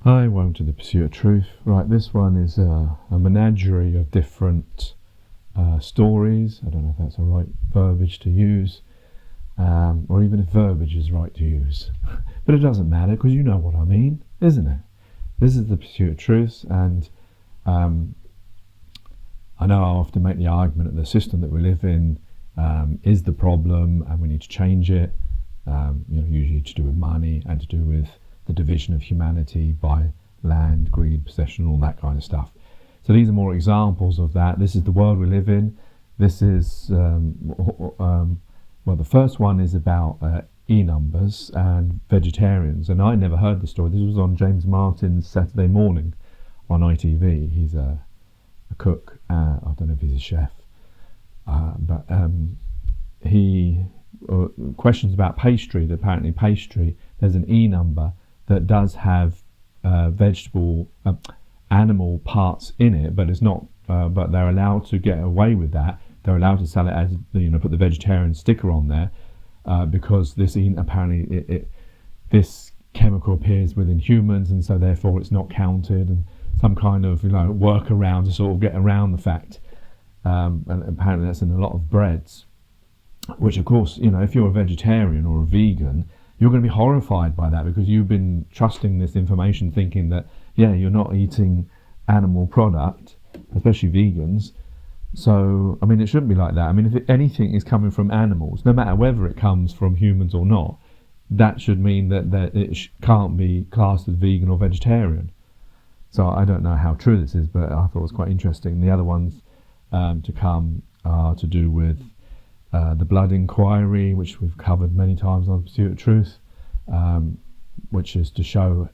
Hi, welcome to the Pursuit of Truth. Right, this one is a menagerie of different stories. I don't know if that's the right verbiage to use, or even if verbiage is right to use. But it doesn't matter, because you know what I mean, isn't it? This is the Pursuit of Truth, and I know I often make the argument that the system that we live in is the problem, and we need to change it. Usually to do with money and to do with the division of humanity by land, greed, possession, all that kind of stuff. So these are more examples of that. This is the world we live in. This is, the first one is about E-numbers and vegetarians. And I never heard the story. This was on James Martin's Saturday Morning on ITV. He's a cook. I don't know if he's a chef. But he questions about pastry. That apparently pastry, there's an E number that does have vegetable, animal parts in it, but it's not. But they're allowed to get away with that. They're allowed to sell it as, put the vegetarian sticker on there, because this apparently this chemical appears within humans, and so therefore it's not counted, and some kind of workaround to sort of get around the fact. And apparently that's in a lot of breads, which of course, if you're a vegetarian or a vegan, you're going to be horrified by that, because you've been trusting this information thinking that, you're not eating animal product, especially vegans. So, it shouldn't be like that. If anything is coming from animals, no matter whether it comes from humans or not, that should mean that it can't be classed as vegan or vegetarian. So I don't know how true this is, but I thought it was quite interesting. The other ones to come are to do with the blood inquiry, which we've covered many times on Pursuit of Truth, which is to show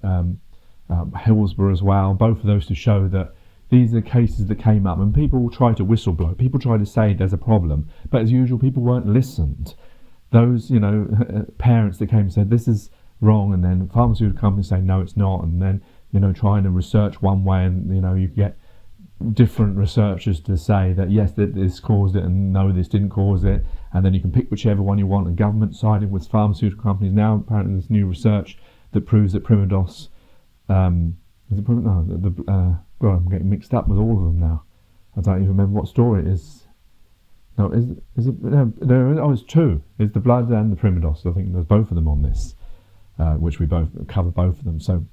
Hillsborough as well. Both of those to show that these are cases that came up, and people try to whistleblow. People try to say there's a problem, but as usual, people weren't listened. Those, parents that came and said this is wrong, and then pharmaceutical companies say no, it's not, and then trying to research one way, and you get different researchers to say that yes, that this caused it, and no, this didn't cause it, and then you can pick whichever one you want. And government sided with pharmaceutical companies. Now apparently there's new research that proves that primodos, I'm getting mixed up with all of them now. I don't even remember what story it is. No, is it? No, it's two. It's the blood and the primodos. I think there's both of them on this, which we both cover both of them. So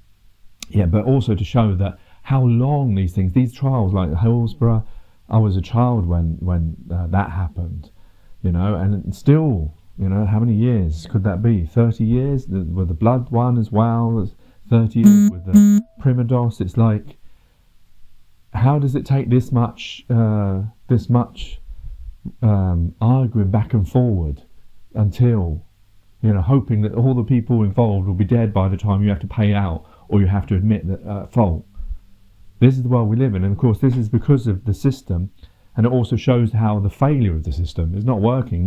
yeah, but also to show that how long these trials, like Hillsborough, I was a child when that happened, and still, how many years could that be? 30 years with the blood one as well, 30 years with the primodos. It's like, how does it take this much arguing back and forward until, hoping that all the people involved will be dead by the time you have to pay out, or you have to admit that fault. This is the world we live in, and of course this is because of the system, and it also shows how the failure of the system is not working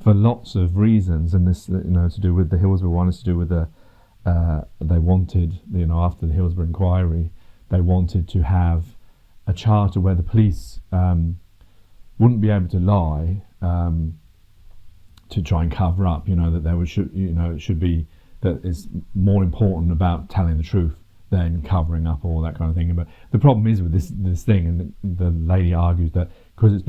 for lots of reasons. And this, to do with the Hillsborough one, is to do with they wanted, after the Hillsborough inquiry, they wanted to have a charter where the police wouldn't be able to lie to try and cover up, that there it should be that it's more important about telling the truth than covering up all that kind of thing. But the problem is with this thing, and the lady argues that because it's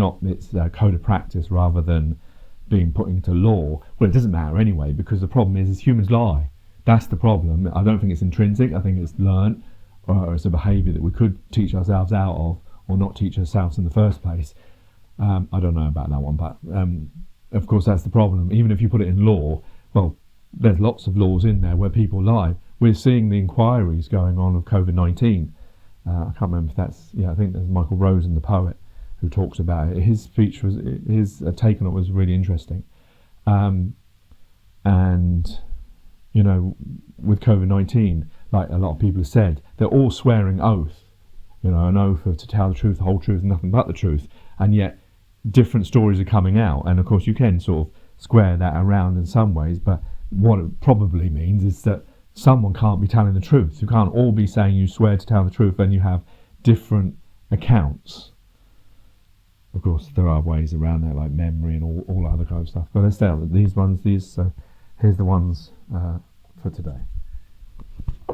a code of practice rather than being put into law, well, it doesn't matter anyway, because the problem is humans lie. That's the problem. I don't think it's intrinsic. I think it's learned, or it's a behaviour that we could teach ourselves out of, or not teach ourselves in the first place. I don't know about that one, but of course that's the problem. Even if you put it in law, well, there's lots of laws in there where people lie. We're seeing the inquiries going on of COVID-19. I can't remember if that's, I think there's Michael Rosen, the poet, who talks about it. His speech his take on it was really interesting. And, with COVID-19, like a lot of people have said, they're all swearing oath, an oath to tell the truth, the whole truth, nothing but the truth. And yet different stories are coming out. And of course you can sort of square that around in some ways, but what it probably means is that someone can't be telling the truth. You can't all be saying you swear to tell the truth and you have different accounts. Of course, there are ways around that, like memory and all other kind of stuff. But let's stay with these ones. So here's the ones for today.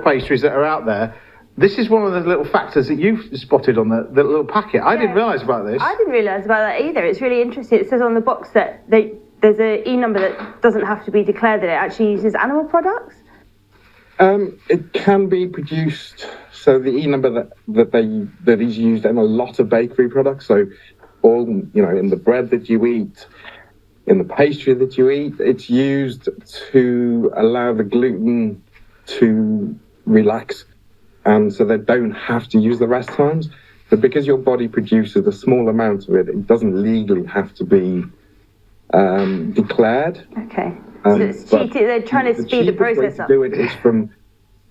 pastries that are out there, this is one of the little factors that you've spotted on the little packet. I didn't realise about this. I didn't realise about that either. It's really interesting. It says on the box that there's an E number that doesn't have to be declared, that it actually uses animal products. It can be produced, so the E number that is used in a lot of bakery products, so all, in the bread that you eat, in the pastry that you eat, it's used to allow the gluten to relax, and so they don't have to use the rest times. But because your body produces a small amount of it, it doesn't legally have to be declared. Okay. So it's cheating. They're trying to speed the process up. The cheapest way to do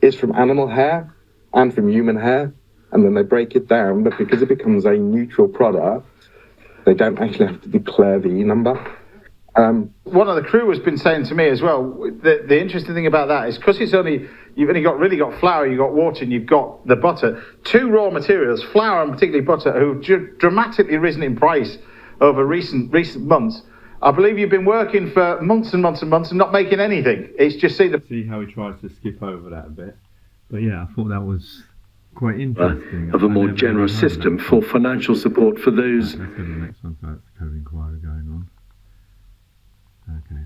it is from animal hair and from human hair, and then they break it down. But because it becomes a neutral product, they don't actually have to declare the E number. One of the crew has been saying to me as well, the interesting thing about that is because you've only got flour, you've got water, and you've got the butter. Two raw materials, flour and particularly butter, who've dramatically risen in price over recent months. I believe you've been working for months and months and months and not making anything. It's just see how he tries to skip over that a bit. But yeah, I thought that was quite interesting. Of a more generous system for financial support for those. Let's go to the next one. So that's the code inquiry going on. Okay.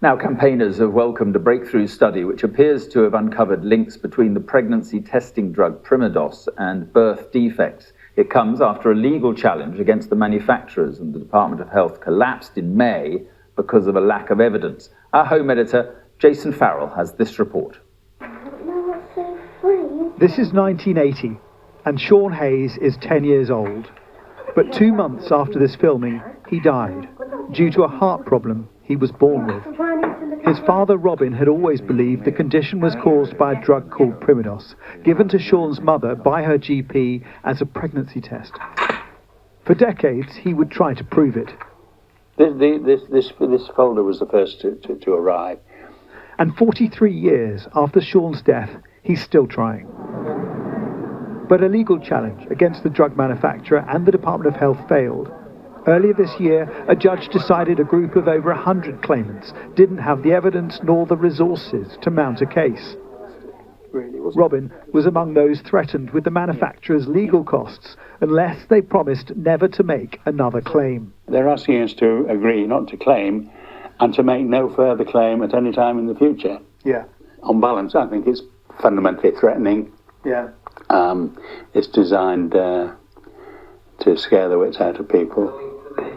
Now, campaigners have welcomed a breakthrough study which appears to have uncovered links between the pregnancy testing drug primodos and birth defects. It comes after a legal challenge against the manufacturers, and the Department of Health collapsed in May because of a lack of evidence. Our home editor, Jason Farrell, has this report. This is 1980, and Sean Hayes is 10 years old. But 2 months after this filming, he died due to a heart problem he was born with. His father, Robin, had always believed the condition was caused by a drug called primodos, given to Sean's mother by her GP as a pregnancy test. For decades, he would try to prove it. This folder was the first to arrive. And 43 years after Sean's death, he's still trying. But a legal challenge against the drug manufacturer and the Department of Health failed. Earlier this year, a judge decided a group of over 100 claimants didn't have the evidence nor the resources to mount a case. Robin was among those threatened with the manufacturer's legal costs unless they promised never to make another claim. They're asking us to agree not to claim and to make no further claim at any time in the future. Yeah. On balance, I think it's fundamentally threatening. Yeah. It's designed to scare the wits out of people.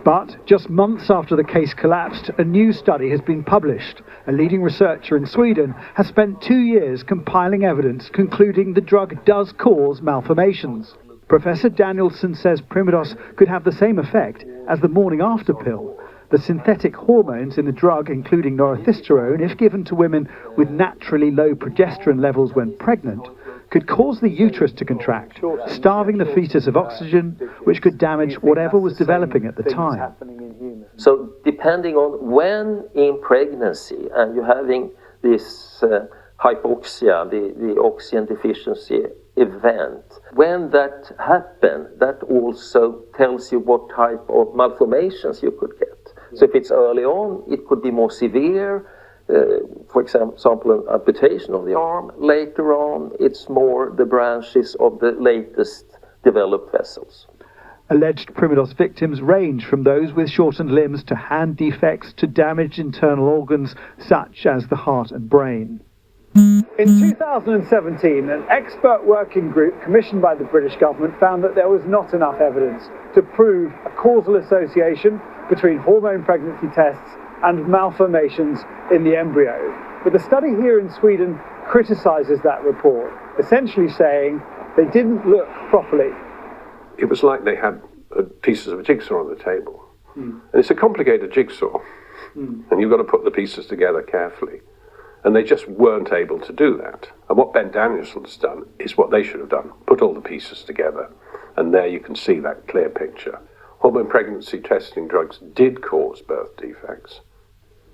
But just months after the case collapsed, a new study has been published. A leading researcher in Sweden has spent 2 years compiling evidence concluding the drug does cause malformations. Professor Danielson says primodos could have the same effect as the morning after pill. The synthetic hormones in the drug, including norethistérone, if given to women with naturally low progesterone levels when pregnant, could cause the uterus to contract, starving the fetus of oxygen, which could damage whatever was developing at the time. So depending on when in pregnancy and you're having this hypoxia, the oxygen deficiency event, when that happens, that also tells you what type of malformations you could get. So if it's early on, it could be more severe. For example, an amputation of the arm. Later on, it's more the branches of the latest developed vessels. Alleged primodos victims range from those with shortened limbs to hand defects to damaged internal organs such as the heart and brain. In 2017, an expert working group commissioned by the British government found that there was not enough evidence to prove a causal association between hormone pregnancy tests and malformations in the embryo. But the study here in Sweden criticises that report, essentially saying they didn't look properly. It was like they had pieces of a jigsaw on the table. And it's a complicated jigsaw. And you've got to put the pieces together carefully. And they just weren't able to do that. And what Ben Danielson's done is what they should have done. Put all the pieces together. And there you can see that clear picture. Hormone pregnancy testing drugs did cause birth defects.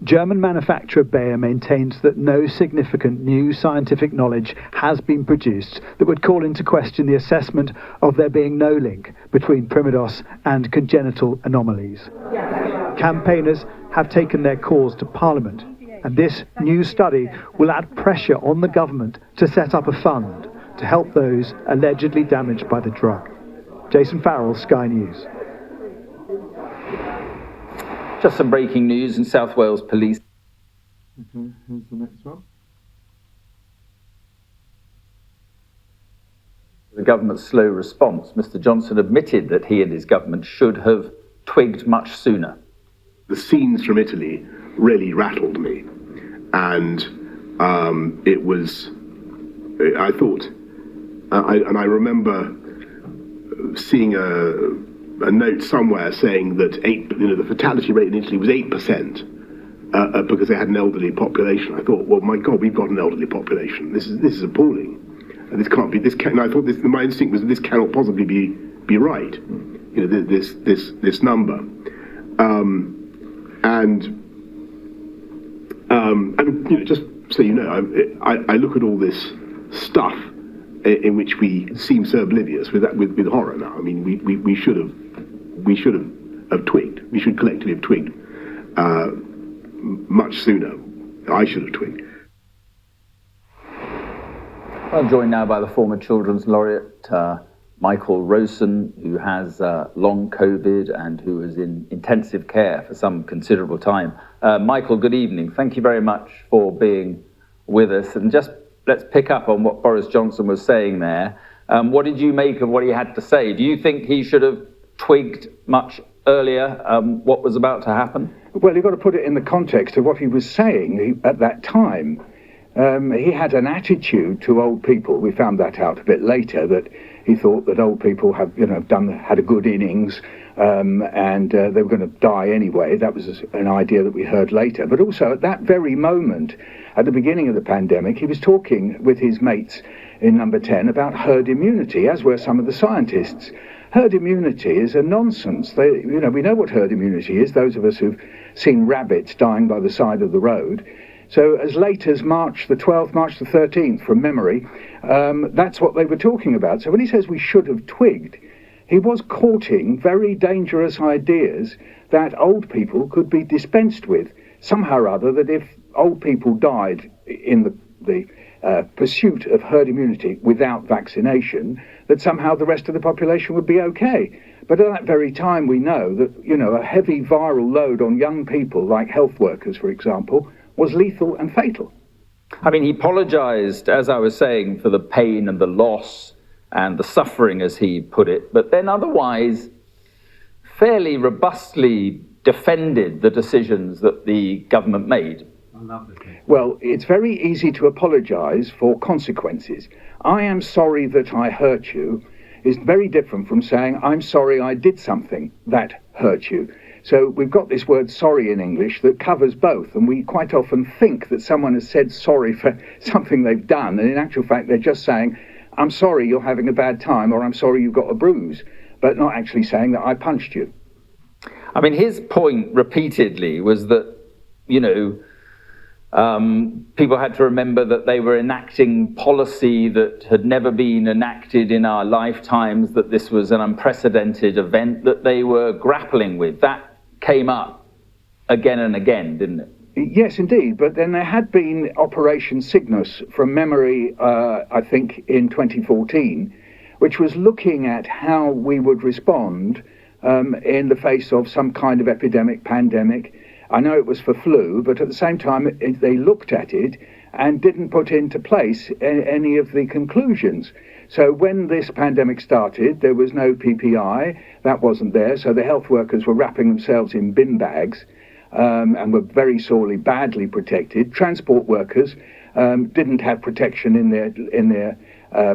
German manufacturer Bayer maintains that no significant new scientific knowledge has been produced that would call into question the assessment of there being no link between primodos and congenital anomalies. Campaigners have taken their cause to Parliament, And this new study will add pressure on the government to set up a fund to help those allegedly damaged by the drug. Jason Farrell, Sky News. Just some breaking news in South Wales Police. Okay, here's the next one. The government's slow response, Mr. Johnson admitted that he and his government should have twigged much sooner. The scenes from Italy really rattled me, and it was, I thought, I remember seeing a note somewhere saying that the fatality rate in Italy was 8% because they had an elderly population. I thought, well, my God, we've got an elderly population. This is appalling. This can't be. I thought my instinct was this cannot possibly be right. This number, and just so you know, I look at all this stuff in which we seem so oblivious with horror now. I mean, we should have twigged. We should collectively have twigged much sooner. I should have twigged. I'm joined now by the former Children's Laureate, Michael Rosen, who has long COVID and who is in intensive care for some considerable time. Michael, good evening. Thank you very much for being with us. And just let's pick up on what Boris Johnson was saying there. What did you make of what he had to say? Do you think he should have twigged much earlier what was about to happen? Well, you've got to put it in the context of what he was saying at that time. He had an attitude to old people. We found that out a bit later, that he thought that old people had a good innings and they were going to die anyway. That was an idea that we heard later. But also at that very moment, at the beginning of the pandemic, he was talking with his mates in Number 10 about herd immunity, as were some of the scientists. Herd immunity is a nonsense. We know what herd immunity is, those of us who've seen rabbits dying by the side of the road. So as late as March the 12th, March the 13th, from memory, that's what they were talking about. So when he says we should have twigged, he was courting very dangerous ideas that old people could be dispensed with. Somehow or other, that if old people died in the pursuit of herd immunity without vaccination, that somehow the rest of the population would be okay. But at that very time, we know that, a heavy viral load on young people, like health workers, for example, was lethal and fatal. I mean, he apologised, as I was saying, for the pain and the loss and the suffering, as he put it, but then otherwise fairly robustly defended the decisions that the government made. Well, it's very easy to apologise for consequences. I am sorry that I hurt you is very different from saying I'm sorry I did something that hurt you. So we've got this word sorry in English that covers both, and we quite often think that someone has said sorry for something they've done, and in actual fact they're just saying, I'm sorry you're having a bad time, or I'm sorry you've got a bruise, but not actually saying that I punched you. I mean, his point repeatedly was that, people had to remember that they were enacting policy that had never been enacted in our lifetimes, that this was an unprecedented event that they were grappling with. That came up again and again, didn't it? Yes, indeed. But then there had been Operation Cygnus, from memory, I think, in 2014, which was looking at how we would respond in the face of some kind of epidemic, pandemic. I know it was for flu, but at the same time, they looked at it and didn't put into place any of the conclusions. So when this pandemic started, there was no PPI, that wasn't there, so the health workers were wrapping themselves in bin bags and were very sorely, badly protected. Transport workers didn't have protection in their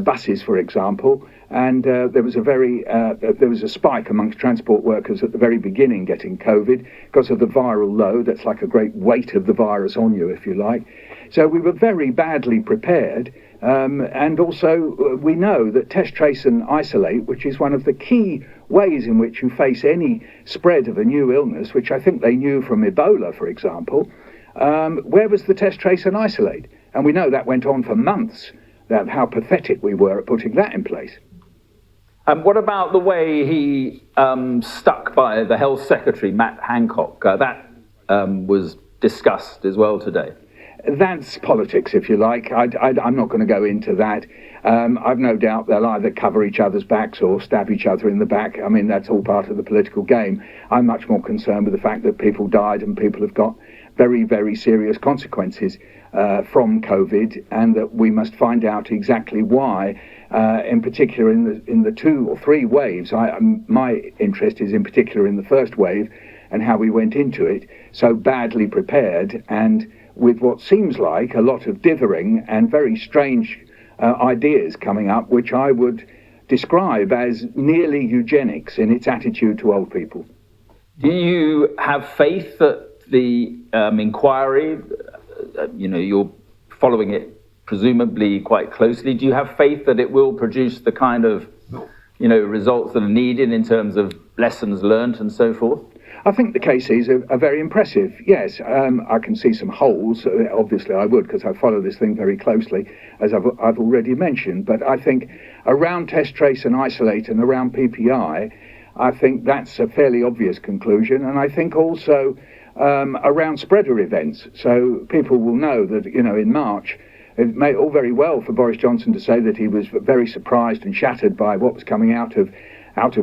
buses, for example, and there was a spike amongst transport workers at the very beginning getting COVID because of the viral load. That's like a great weight of the virus on you, if you like. So we were very badly prepared. And also, we know that test, trace and isolate, which is one of the key ways in which you face any spread of a new illness, which I think they knew from Ebola, for example, where was the test, trace and isolate? And we know that went on for months, how pathetic we were at putting that in place. And what about the way he stuck by the Health Secretary, Matt Hancock? That was discussed as well today. That's politics, if you like. I'm not going to go into that. I've no doubt they'll either cover each other's backs or stab each other in the back. I mean, that's all part of the political game. I'm much more concerned with the fact that people died and people have got very, very serious consequences from COVID, and that we must find out exactly why. In particular, in the 2 or 3 waves, my interest is in particular in the first wave and how we went into it so badly prepared and with what seems like a lot of dithering and very strange ideas coming up, which I would describe as nearly eugenics in its attitude to old people. Do you have faith that the inquiry, you're following it presumably quite closely, do you have faith that it will produce the kind of, results that are needed in terms of lessons learned and so forth? I think the cases are very impressive, yes. I can see some holes, obviously I would, because I follow this thing very closely, as I've already mentioned, but I think around test, trace and isolate and around PPI, I think that's a fairly obvious conclusion, and I think also around spreader events. So people will know that, in March, it may all very well for Boris Johnson to say that he was very surprised and shattered by what was coming out of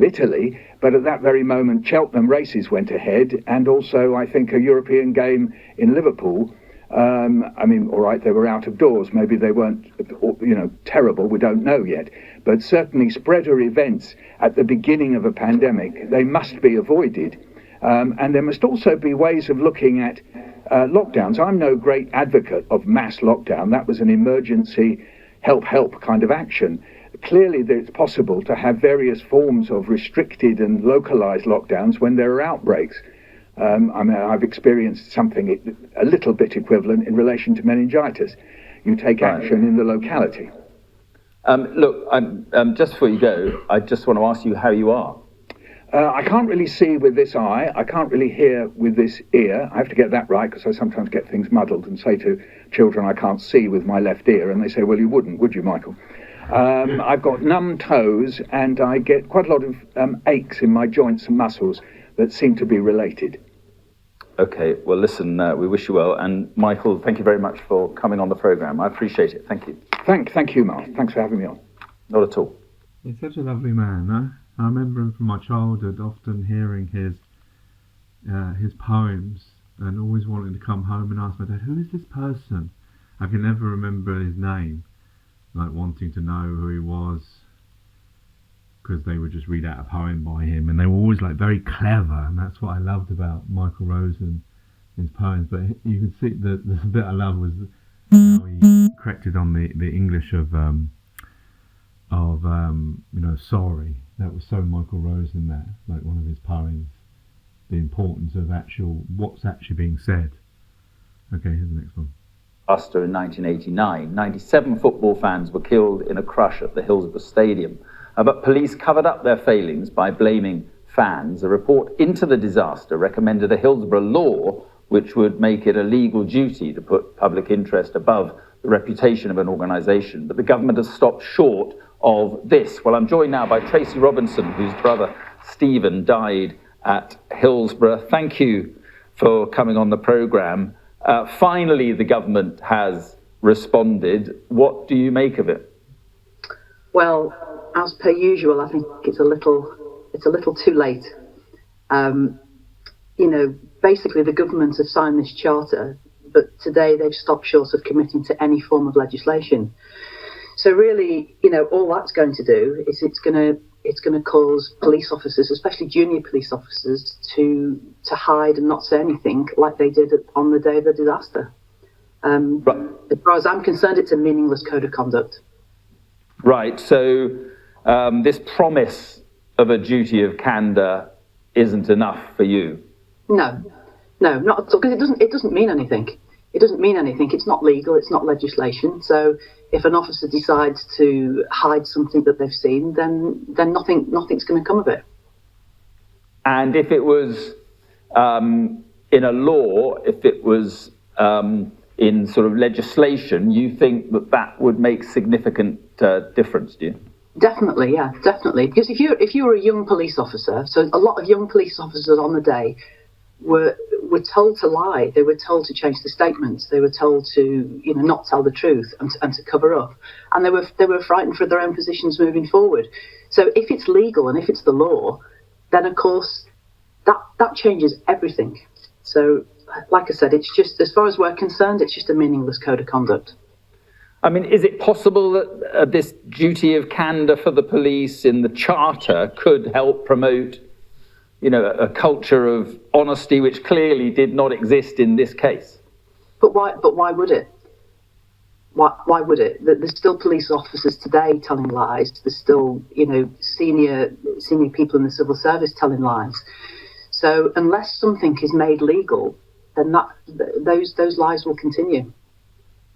Italy, but at that very moment Cheltenham races went ahead, and also I think a European game in Liverpool. All right, they were out of doors, maybe they weren't terrible, we don't know yet, but certainly spreader events at the beginning of a pandemic, they must be avoided, and there must also be ways of looking at lockdowns. I'm no great advocate of mass lockdown. That was an emergency help kind of action. Clearly it's possible to have various forms of restricted and localized lockdowns when there are outbreaks. I've experienced something a little bit equivalent in relation to meningitis. You take action in the locality. Just before you go, I just want to ask you how you are. I can't really see with this eye. I can't really hear with this ear. I have to get that right, because I sometimes get things muddled and say to children I can't see with my left ear, and they say, well, you wouldn't, would you, Michael? I've got numb toes, and I get quite a lot of aches in my joints and muscles that seem to be related. Okay, well, listen, we wish you well. And Michael, thank you very much for coming on the programme. I appreciate it. Thank you. Thank you, Mark. Thanks for having me on. Not at all. He's such a lovely man, no? I remember him from my childhood, often hearing his poems and always wanting to come home and ask my dad, who is this person? I can never remember his name, like wanting to know who he was, because they would just read out a poem by him, and they were always like very clever, and that's what I loved about Michael Rose and his poems. But you could see the bit I loved was how he corrected on the English of sorry. That was so Michael Rose in there, like one of his poems, the importance of what's actually being said. Okay, here's the next one. In 1989, 97 football fans were killed in a crush at the Hillsborough Stadium. But police covered up their failings by blaming fans. A report into the disaster recommended a Hillsborough law which would make it a legal duty to put public interest above the reputation of an organisation. But the government has stopped short of this. Well, I'm joined now by Tracy Robinson, whose brother Stephen died at Hillsborough. Thank you for coming on the programme. Finally, the government has responded. What do you make of it? Well, as per usual, I think it's a little too late. Basically the government have signed this charter, but today they've stopped short of committing to any form of legislation. So really, all that's going to do is it's going to cause police officers, especially junior police officers, to hide and not say anything like they did on the day of the disaster. As far as I'm concerned, it's a meaningless code of conduct. Right. So this promise of a duty of candour isn't enough for you? No, not at all. Because it doesn't mean anything. It doesn't mean anything. It's not legal. It's not legislation. So if an officer decides to hide something that they've seen, then nothing's going to come of it. And if it was in a law, if it was in sort of legislation, you think that would make significant difference, do you? Definitely, yeah, definitely. Because if you were a young police officer, so a lot of young police officers on the day were were told to lie. They were told to change the statements. They were told to, not tell the truth and to cover up. And they were frightened for their own positions moving forward. So if it's legal and if it's the law, then of course that changes everything. So, like I said, it's just, as far as we're concerned, it's just a meaningless code of conduct. I mean, is it possible that this duty of candour for the police in the Charter could help promote, a culture of honesty which clearly did not exist in this case? But why would it? Why would it? There's still police officers today telling lies. There's still, senior people in the civil service telling lies. So unless something is made legal, then those lies will continue.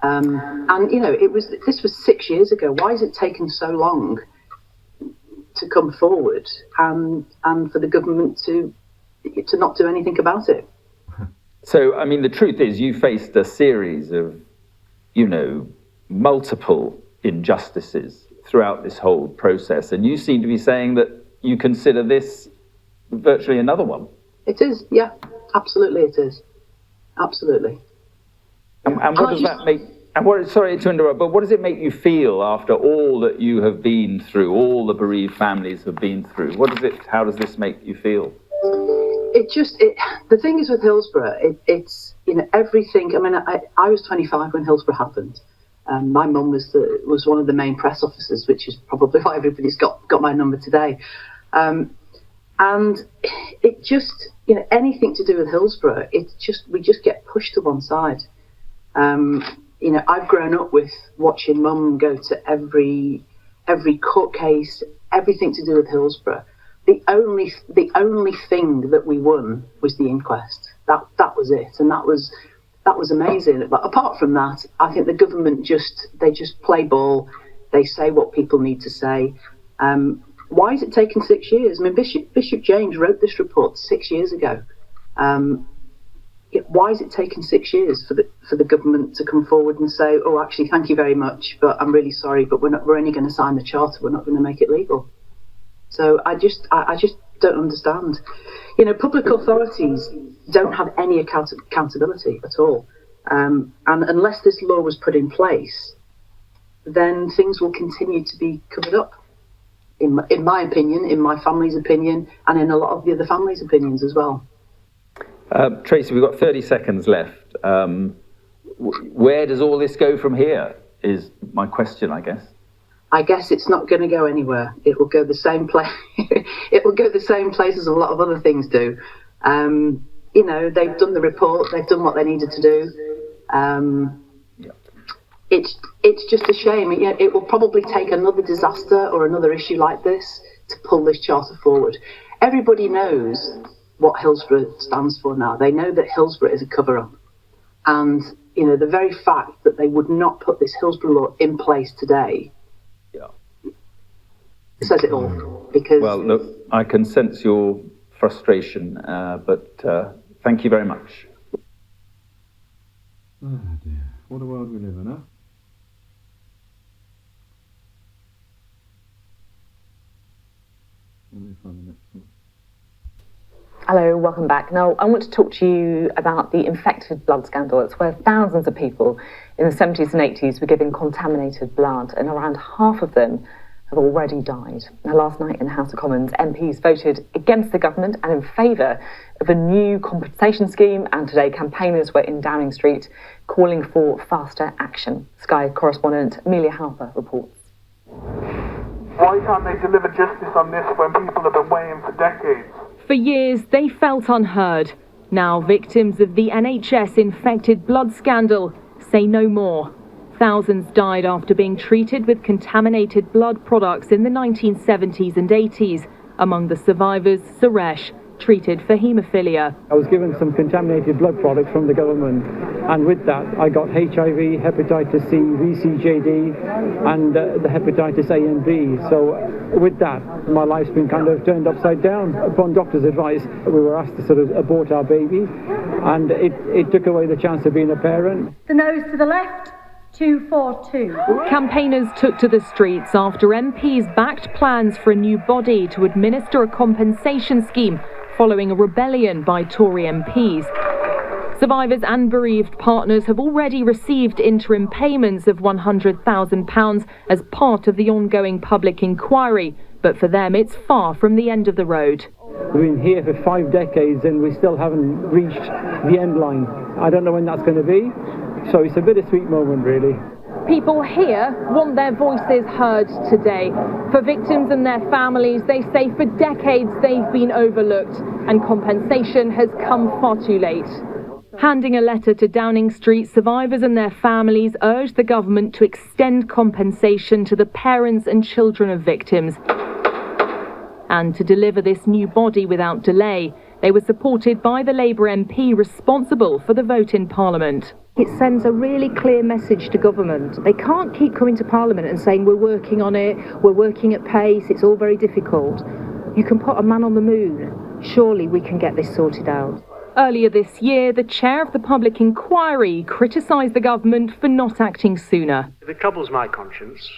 This was 6 years ago. Why has it taken so long to come forward and for the government to not do anything about it? So, I mean, the truth is you faced a series of, multiple injustices throughout this whole process, and you seem to be saying that you consider this virtually another one. It is, yeah, absolutely it is. Absolutely. And what does that make? And sorry to interrupt, but what does it make you feel after all that you have been through, all the bereaved families have been through? How does this make you feel? The thing is with Hillsborough, it's everything. I mean, I was 25 when Hillsborough happened. My mum was one of the main press officers, which is probably why everybody's got my number today. And it just, anything to do with Hillsborough, we just get pushed to one side. I've grown up with watching Mum go to every court case, everything to do with Hillsborough. The only thing that we won was the inquest. That was it, and that was amazing. But apart from that, I think the government just play ball. They say what people need to say. Why has it taken 6 years? I mean, Bishop James wrote this report 6 years ago. Why has it taken 6 years for the government to come forward and say, oh, actually, thank you very much, but I'm really sorry, but we're only going to sign the charter. We're not going to make it legal. So I just don't understand. Public authorities don't have any accountability at all. And unless this law was put in place, then things will continue to be covered up. In my opinion, in my family's opinion, and in a lot of the other families' opinions as well. Tracy, we've got 30 seconds left. Where does all this go from here, is my question, I guess. I guess it's not going to go anywhere. It will go the same place. It will go the same place as a lot of other things do. They've done the report. They've done what they needed to do. It's just a shame. It will probably take another disaster or another issue like this to pull this charter forward. Everybody knows what Hillsborough stands for now. They know that Hillsborough is a cover-up. And, the very fact that they would not put this Hillsborough law in place today says it all. Because well, look, I can sense your frustration, but thank you very much. Oh dear, what a world we live in, huh? Let me find the next one. Hello, welcome back. Now, I want to talk to you about the infected blood scandal. It's where thousands of people in the 70s and 80s were given contaminated blood, and around half of them have already died. Now, last night in the House of Commons, MPs voted against the government and in favour of a new compensation scheme, and today campaigners were in Downing Street calling for faster action. Sky correspondent Amelia Halper reports. Why can't they deliver justice on this when people have been waiting for decades? For years, they felt unheard. Now, victims of the NHS infected blood scandal say no more. Thousands died after being treated with contaminated blood products in the 1970s and 80s. Among the survivors, Suresh, treated for haemophilia. I was given some contaminated blood products from the government, and with that I got HIV, hepatitis C, VCJD, and the hepatitis A and B. So with that, my life's been kind of turned upside down. Upon doctor's advice, we were asked to sort of abort our baby, and it took away the chance of being a parent. The nose to the left. 242. Campaigners took to the streets after MPs backed plans for a new body to administer a compensation scheme following a rebellion by Tory MPs. Survivors and bereaved partners have already received interim payments of £100,000 as part of the ongoing public inquiry, but for them it's far from the end of the road. We've been here for 5 decades and we still haven't reached the end line. I don't know when that's going to be, so it's a bittersweet moment really. People here want their voices heard today. For victims and their families, they say for decades they've been overlooked and compensation has come far too late. Handing a letter to Downing Street, survivors and their families urged the government to extend compensation to the parents and children of victims and to deliver this new body without delay. They were supported by the Labour MP responsible for the vote in Parliament. It sends a really clear message to government. They can't keep coming to Parliament and saying we're working on it, we're working at pace, it's all very difficult. You can put a man on the moon. Surely we can get this sorted out. Earlier this year, the chair of the public inquiry criticised the government for not acting sooner. If it troubles my conscience,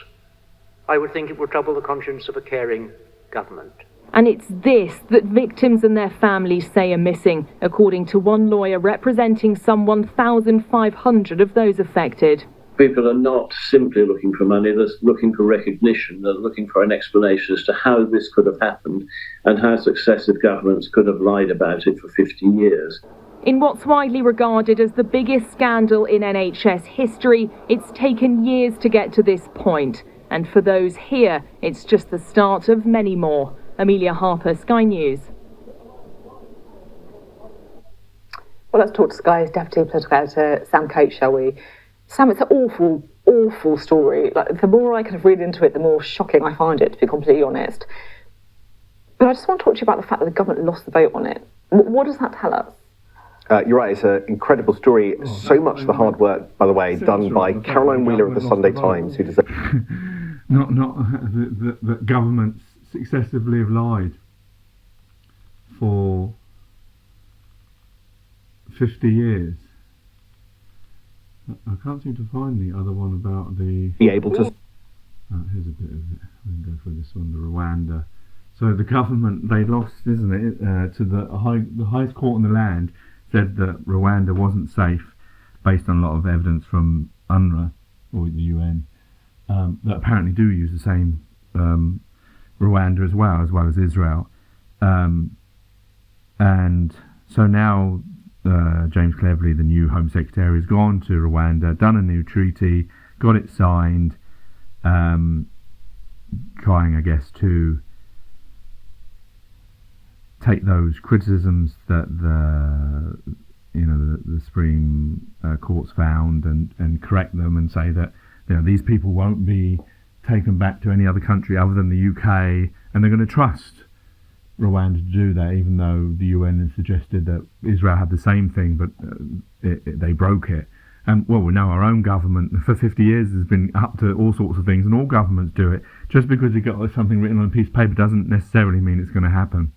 I would think it would trouble the conscience of a caring government. And it's this that victims and their families say are missing, according to one lawyer representing some 1,500 of those affected. People are not simply looking for money, they're looking for recognition, they're looking for an explanation as to how this could have happened and how successive governments could have lied about it for 50 years. In what's widely regarded as the biggest scandal in NHS history, it's taken years to get to this point. And for those here, it's just the start of many more. Amelia Harper, Sky News. Well, let's talk to Sky's Deputy Political Editor, Sam Coates, shall we? Sam, it's an awful, awful story. Like, the more I kind of read into it, the more shocking I find it, to be completely honest. But I just want to talk to you about the fact that the government lost the vote on it. What does that tell us? You're right, it's an incredible story. So much of the hard work, by the way, done by Caroline Wheeler of the Sunday Times, who deserves... not the governments successively have lied for 50 years. I can't seem to find the other one about the... Be able to... here's a bit of it. We can go through this one, the Rwanda. So the government, they lost, isn't it, to the highest court in the land said that Rwanda wasn't safe based on a lot of evidence from UNRWA, or the UN, that apparently do use the same Rwanda as well as Israel. And so now James Cleverly, the new Home Secretary, has gone to Rwanda, done a new treaty, got it signed, trying, I guess, to take those criticisms that the Supreme Court's found and correct them and say that these people won't be taken back to any other country other than the UK, and they're going to trust Rwanda to do that, even though the UN has suggested that Israel had the same thing, but they broke it. And well, we know our own government for 50 years has been up to all sorts of things, and all governments do it. Just because you've got something written on a piece of paper doesn't necessarily mean it's going to happen.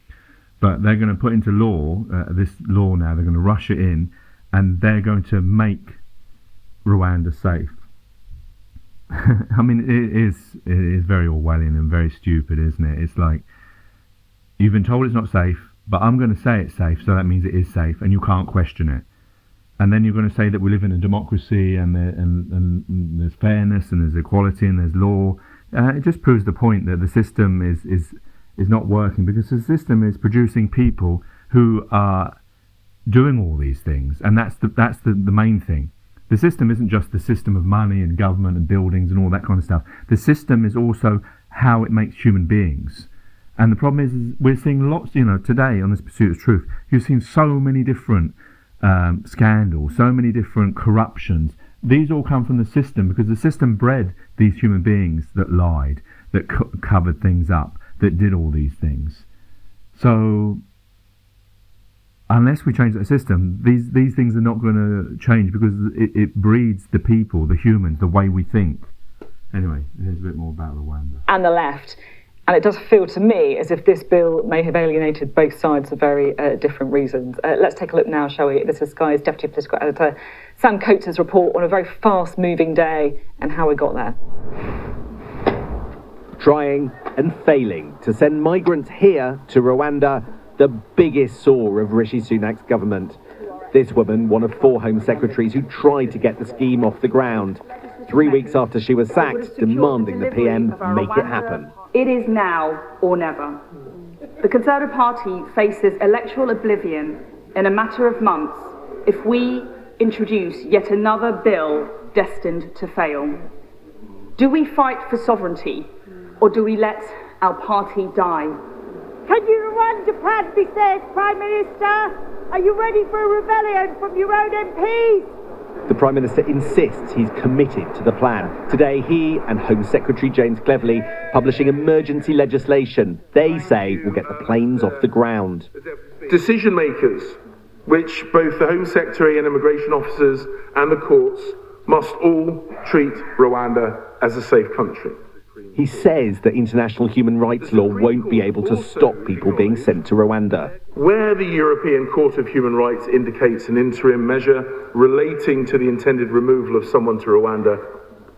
But they're going to put into law, this law now, they're going to rush it in, and they're going to make Rwanda safe. I mean, it is very Orwellian and very stupid, isn't it? It's like, you've been told it's not safe, but I'm going to say it's safe, so that means it is safe, and you can't question it. And then you're going to say that we live in a democracy, and there's fairness, and there's equality, and there's law. It just proves the point that the system is not working, because the system is producing people who are doing all these things, and that's the main thing. The system isn't just the system of money and government and buildings and all that kind of stuff. The system is also how it makes human beings. And the problem is we're seeing lots, today on this Pursuit of Truth, you've seen so many different scandals, so many different corruptions. These all come from the system, because the system bred these human beings that lied, that covered things up, that did all these things. So unless we change that system, these things are not going to change, because it breeds the people, the humans, the way we think. Anyway, here's a bit more about Rwanda. And the left. And it does feel to me as if this bill may have alienated both sides for very different reasons. Let's take a look now, shall we? This is Sky's Deputy Political Editor, Sam Coates' report on a very fast-moving day and how we got there. Trying and failing to send migrants here to Rwanda, the biggest sore of Rishi Sunak's government. This woman, one of 4 Home Secretaries who tried to get the scheme off the ground. 3 weeks after she was sacked, demanding the PM make it happen. It is now or never. The Conservative Party faces electoral oblivion in a matter of months if we introduce yet another bill destined to fail. Do we fight for sovereignty, or do we let our party die? Can your Rwanda plan be said, Prime Minister? Are you ready for a rebellion from your own MPs? The Prime Minister insists he's committed to the plan. Today, he and Home Secretary James Cleverly publishing emergency legislation they say will get the planes off the ground. Decision makers, which both the Home Secretary and immigration officers and the courts must all treat Rwanda as a safe country. He says that international human rights law won't be able to stop people being sent to Rwanda. Where the European Court of Human Rights indicates an interim measure relating to the intended removal of someone to Rwanda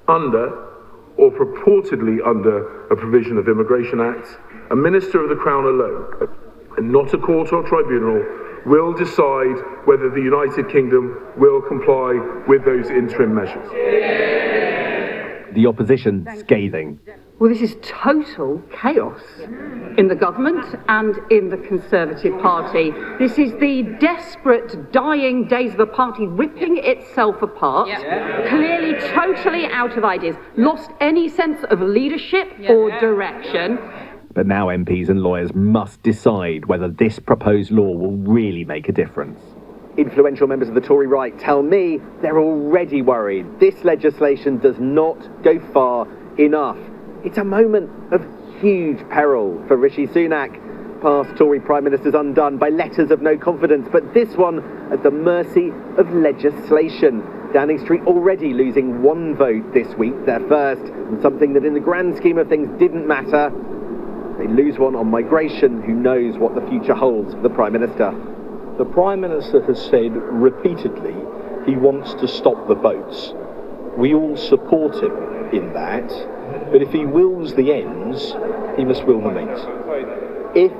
under or purportedly under a provision of Immigration Acts, a Minister of the Crown alone, and not a court or tribunal, will decide whether the United Kingdom will comply with those interim measures. The opposition scathing. Well, this is total chaos in the government and in the Conservative Party. This is the desperate, dying days of the party ripping itself apart, clearly totally out of ideas, lost any sense of leadership or direction. But now MPs and lawyers must decide whether this proposed law will really make a difference. Influential members of the Tory right tell me they're already worried. This legislation does not go far enough. It's a moment of huge peril for Rishi Sunak. Past Tory Prime Ministers undone by letters of no confidence, but this one at the mercy of legislation. Downing Street already losing 1 vote this week, their first, and something that in the grand scheme of things didn't matter. They lose one on migration. Who knows what the future holds for the Prime Minister? The Prime Minister has said repeatedly he wants to stop the boats. We all support him in that, but if he wills the ends, he must will the means. If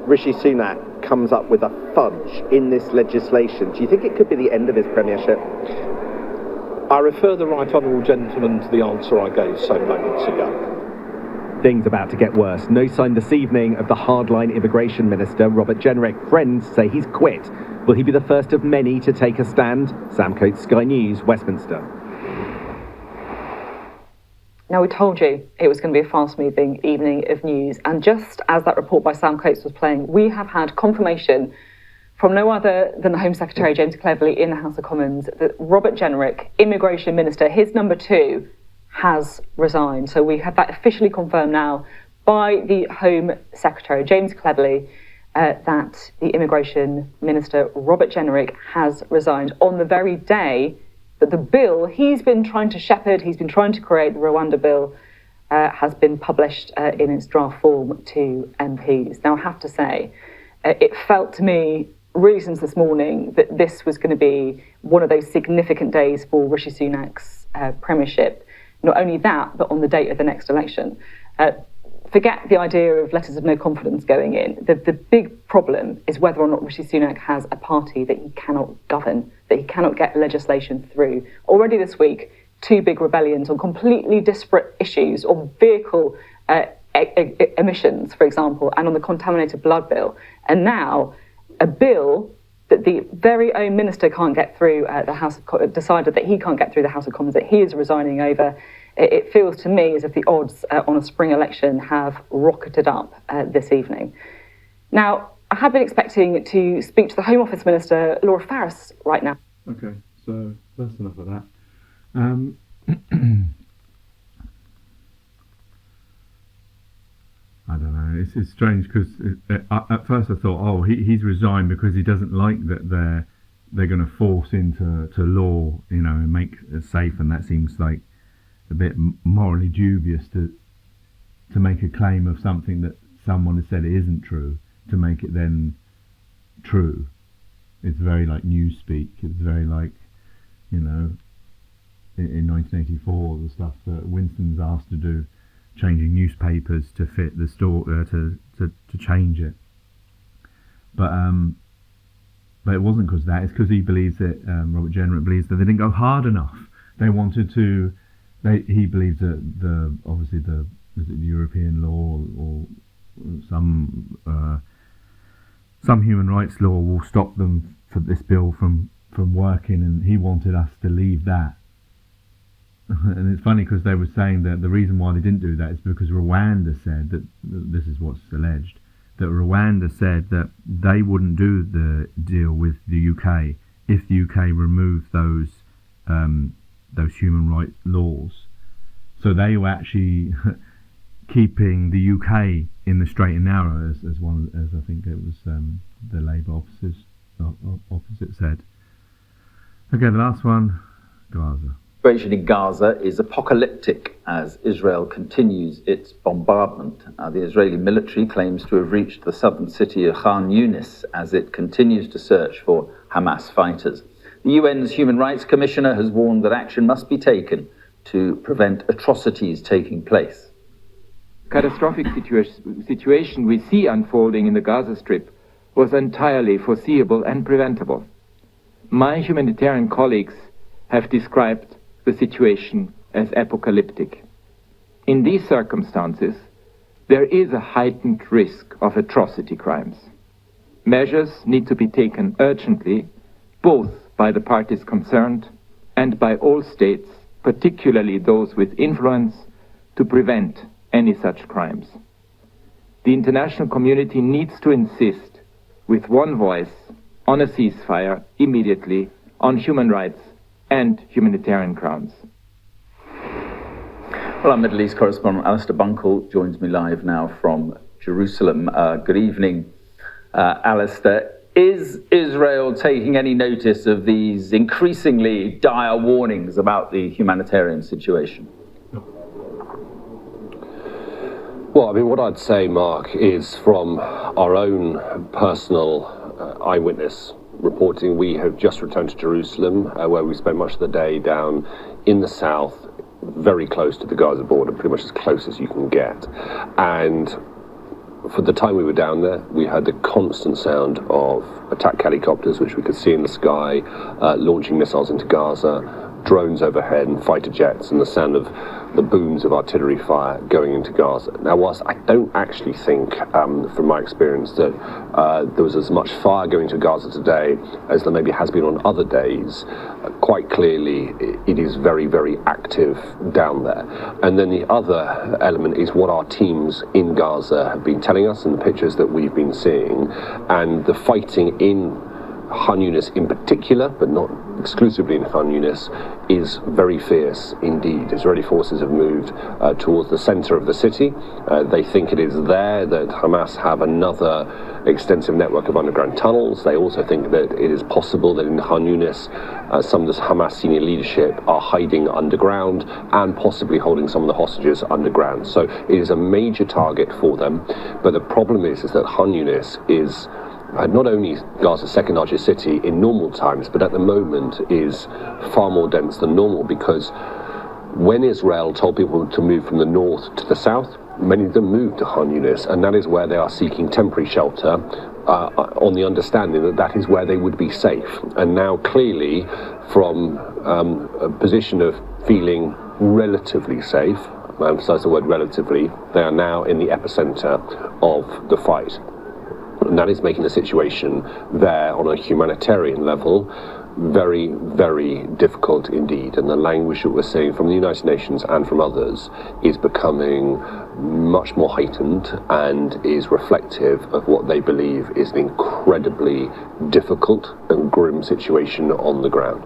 Rishi Sunak comes up with a fudge in this legislation, do you think it could be the end of his premiership? I refer the right honourable gentleman to the answer I gave some moments ago. Things about to get worse. No sign this evening of the hardline immigration minister, Robert Jenrick. Friends say he's quit. Will he be the first of many to take a stand? Sam Coates, Sky News, Westminster. Now, we told you it was going to be a fast-moving evening of news, and just as that report by Sam Coates was playing, we have had confirmation from no other than the Home Secretary, James Cleverly, in the House of Commons, that Robert Jenrick, immigration minister, his number 2, has resigned. So we have that officially confirmed now by the Home Secretary, James Cleverly, that the immigration minister, Robert Jenrick, has resigned on the very day that the bill he's been trying to shepherd, he's been trying to create, the Rwanda bill, has been published in its draft form to MPs. Now, I have to say, it felt to me, really since this morning, that this was going to be one of those significant days for Rishi Sunak's premiership. Not only that, but on the date of the next election. Forget the idea of letters of no confidence going in. The big problem is whether or not Rishi Sunak has a party that he cannot govern, that he cannot get legislation through. Already this week, 2 big rebellions on completely disparate issues, on vehicle emissions, for example, and on the contaminated blood bill. And now, a bill that the very own minister can't get through the House of decided that he can't get through the House of Commons, that he is resigning over. It feels to me as if the odds on a spring election have rocketed up this evening. Now, I had been expecting to speak to the Home Office Minister, Laura Farris, right now. Okay, so that's enough of that. I don't know, it's strange because at first I thought, oh, he's resigned because he doesn't like that they're going to force into law, you know, and make it safe, and that seems like a bit morally dubious to make a claim of something that someone has said it isn't true, to make it then true. It's very like newspeak. It's very like, you know, in 1984, the stuff that Winston's asked to do, changing newspapers to fit the story, to change it. But But it wasn't because of that. It's because he believes that Robert Jenrick believes that they didn't go hard enough. They wanted to. He believes that obviously the European law or some human rights law will stop them for this bill from working, and he wanted us to leave that. And it's funny because they were saying that the reason why they didn't do that is because Rwanda said that, this is what's alleged, that Rwanda said that they wouldn't do the deal with the UK if the UK removed those human rights laws. So they were actually keeping the UK in the straight and narrow, as I think it was the Labour opposite said. Okay, the last one, Gaza. The situation in Gaza is apocalyptic as Israel continues its bombardment. The Israeli military claims to have reached the southern city of Khan Yunis as it continues to search for Hamas fighters. The UN's Human Rights Commissioner has warned that action must be taken to prevent atrocities taking place. Catastrophic situation we see unfolding in the Gaza Strip was entirely foreseeable and preventable. My humanitarian colleagues have described the situation as apocalyptic. In these circumstances, there is a heightened risk of atrocity crimes. Measures need to be taken urgently, both by the parties concerned and by all states, particularly those with influence, to prevent any such crimes. The international community needs to insist with one voice on a ceasefire immediately, on human rights and humanitarian grounds. Well, our Middle East correspondent Alistair Bunkle joins me live now from Jerusalem. Good evening, Alistair. Is Israel taking any notice of these increasingly dire warnings about the humanitarian situation? Well, I mean, what I'd say, Mark, is from our own personal eyewitness reporting, we have just returned to Jerusalem, where we spent much of the day down in the south, very close to the Gaza border, pretty much as close as you can get. And for the time we were down there, we had the constant sound of attack helicopters, which we could see in the sky, launching missiles into Gaza, drones overhead and fighter jets, and the sound of the booms of artillery fire going into Gaza. Now, whilst I don't actually think, from my experience, that there was as much fire going to Gaza today as there maybe has been on other days, quite clearly it is very, very active down there. And then the other element is what our teams in Gaza have been telling us and the pictures that we've been seeing, and the fighting in Khan Yunis in particular, but not exclusively in Khan Yunis, is very fierce indeed. Israeli forces have moved towards the center of the city. They think it is there that Hamas have another extensive network of underground tunnels. They also think that it is possible that in Khan Yunis some of the Hamas senior leadership are hiding underground and possibly holding some of the hostages underground. So it is a major target for them. But the problem is that Khan Yunis is not only Gaza's second largest city in normal times, but at the moment is far more dense than normal, because when Israel told people to move from the north to the south, many of them moved to Khan Yunis, and that is where they are seeking temporary shelter on the understanding that that is where they would be safe. And now clearly, from a position of feeling relatively safe, I emphasize the word relatively, they are now in the epicenter of the fight. And that is making the situation there on a humanitarian level very, very difficult indeed. And the language that we're seeing from the United Nations and from others is becoming much more heightened and is reflective of what they believe is an incredibly difficult and grim situation on the ground.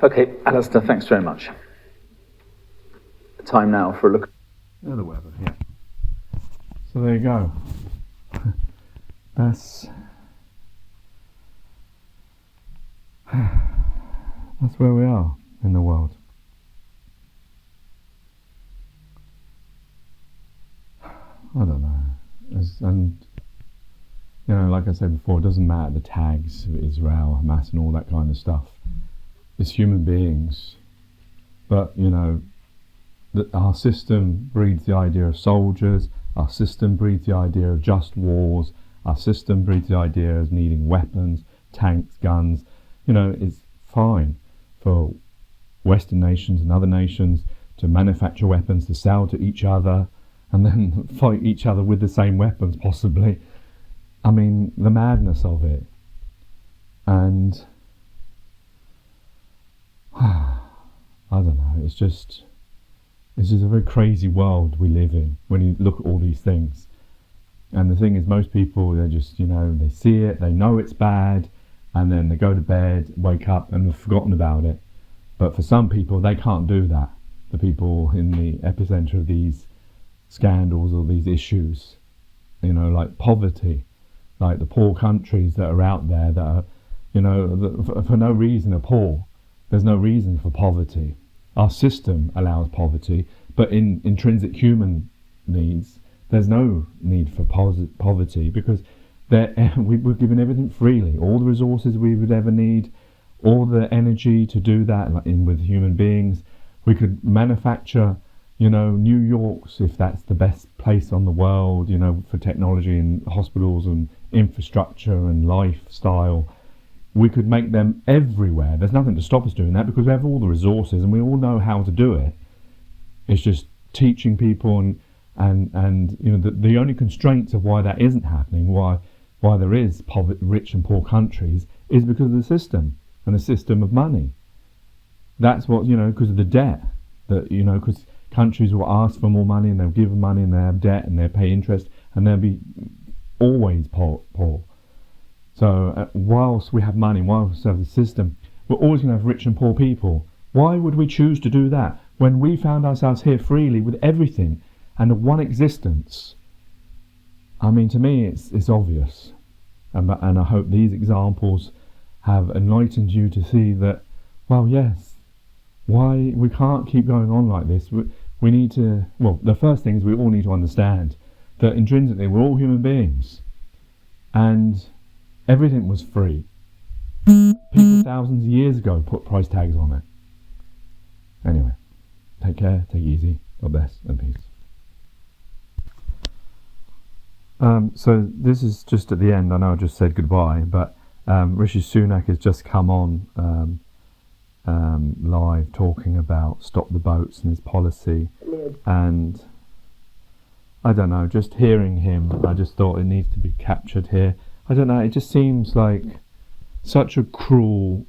Okay, Alistair, thanks very much. Time now for a look at the weather, yeah. So there you go. That's where we are in the world. I don't know. And you know, like I said before, it doesn't matter the tags of Israel, Hamas, and all that kind of stuff. It's human beings. But you know, our system breeds the idea of soldiers. Our system breeds the idea of just wars. Our system breeds the idea of needing weapons, tanks, guns. You know, it's fine for Western nations and other nations to manufacture weapons, to sell to each other, and then fight each other with the same weapons, possibly. I mean, the madness of it. And I don't know, it's just a very crazy world we live in when you look at all these things. And the thing is, most people, they're just, you know, they see it, they know it's bad, and then they go to bed, wake up, and have forgotten about it. But for some people, they can't do that. The people in the epicenter of these scandals or these issues, you know, like poverty, like the poor countries that are out there that are, you know, that for no reason are poor. There's no reason for poverty. Our system allows poverty, but in intrinsic human needs, there's no need for poverty, because we're given everything freely, all the resources we would ever need, all the energy to do that, like with human beings. We could manufacture, you know, New York's, if that's the best place on the world, you know, for technology and hospitals and infrastructure and lifestyle. We could make them everywhere. There's nothing to stop us doing that, because we have all the resources and we all know how to do it. It's just teaching people and you know, the only constraints of why that isn't happening, why there is rich and poor countries, is because of the system and the system of money. That's what, you know, because of the debt, that, you know, because countries will ask for more money and they'll give them money and they have debt and they pay interest and they'll be always poor. So whilst we have money, whilst we have the system, we're always going to have rich and poor people. Why would we choose to do that when we found ourselves here freely with everything and one existence? I mean, to me, it's obvious, and I hope these examples have enlightened you to see that, well, yes, why we can't keep going on like this. We need to, well, the first thing is we all need to understand that intrinsically we're all human beings, and everything was free. People thousands of years ago put price tags on it. Anyway, take care, take it easy, God bless, and peace. So this is just at the end. I know I just said goodbye, but Rishi Sunak has just come on live talking about stop the boats and his policy, and I don't know, just hearing him, I just thought it needs to be captured here. I don't know, it just seems like such a cruel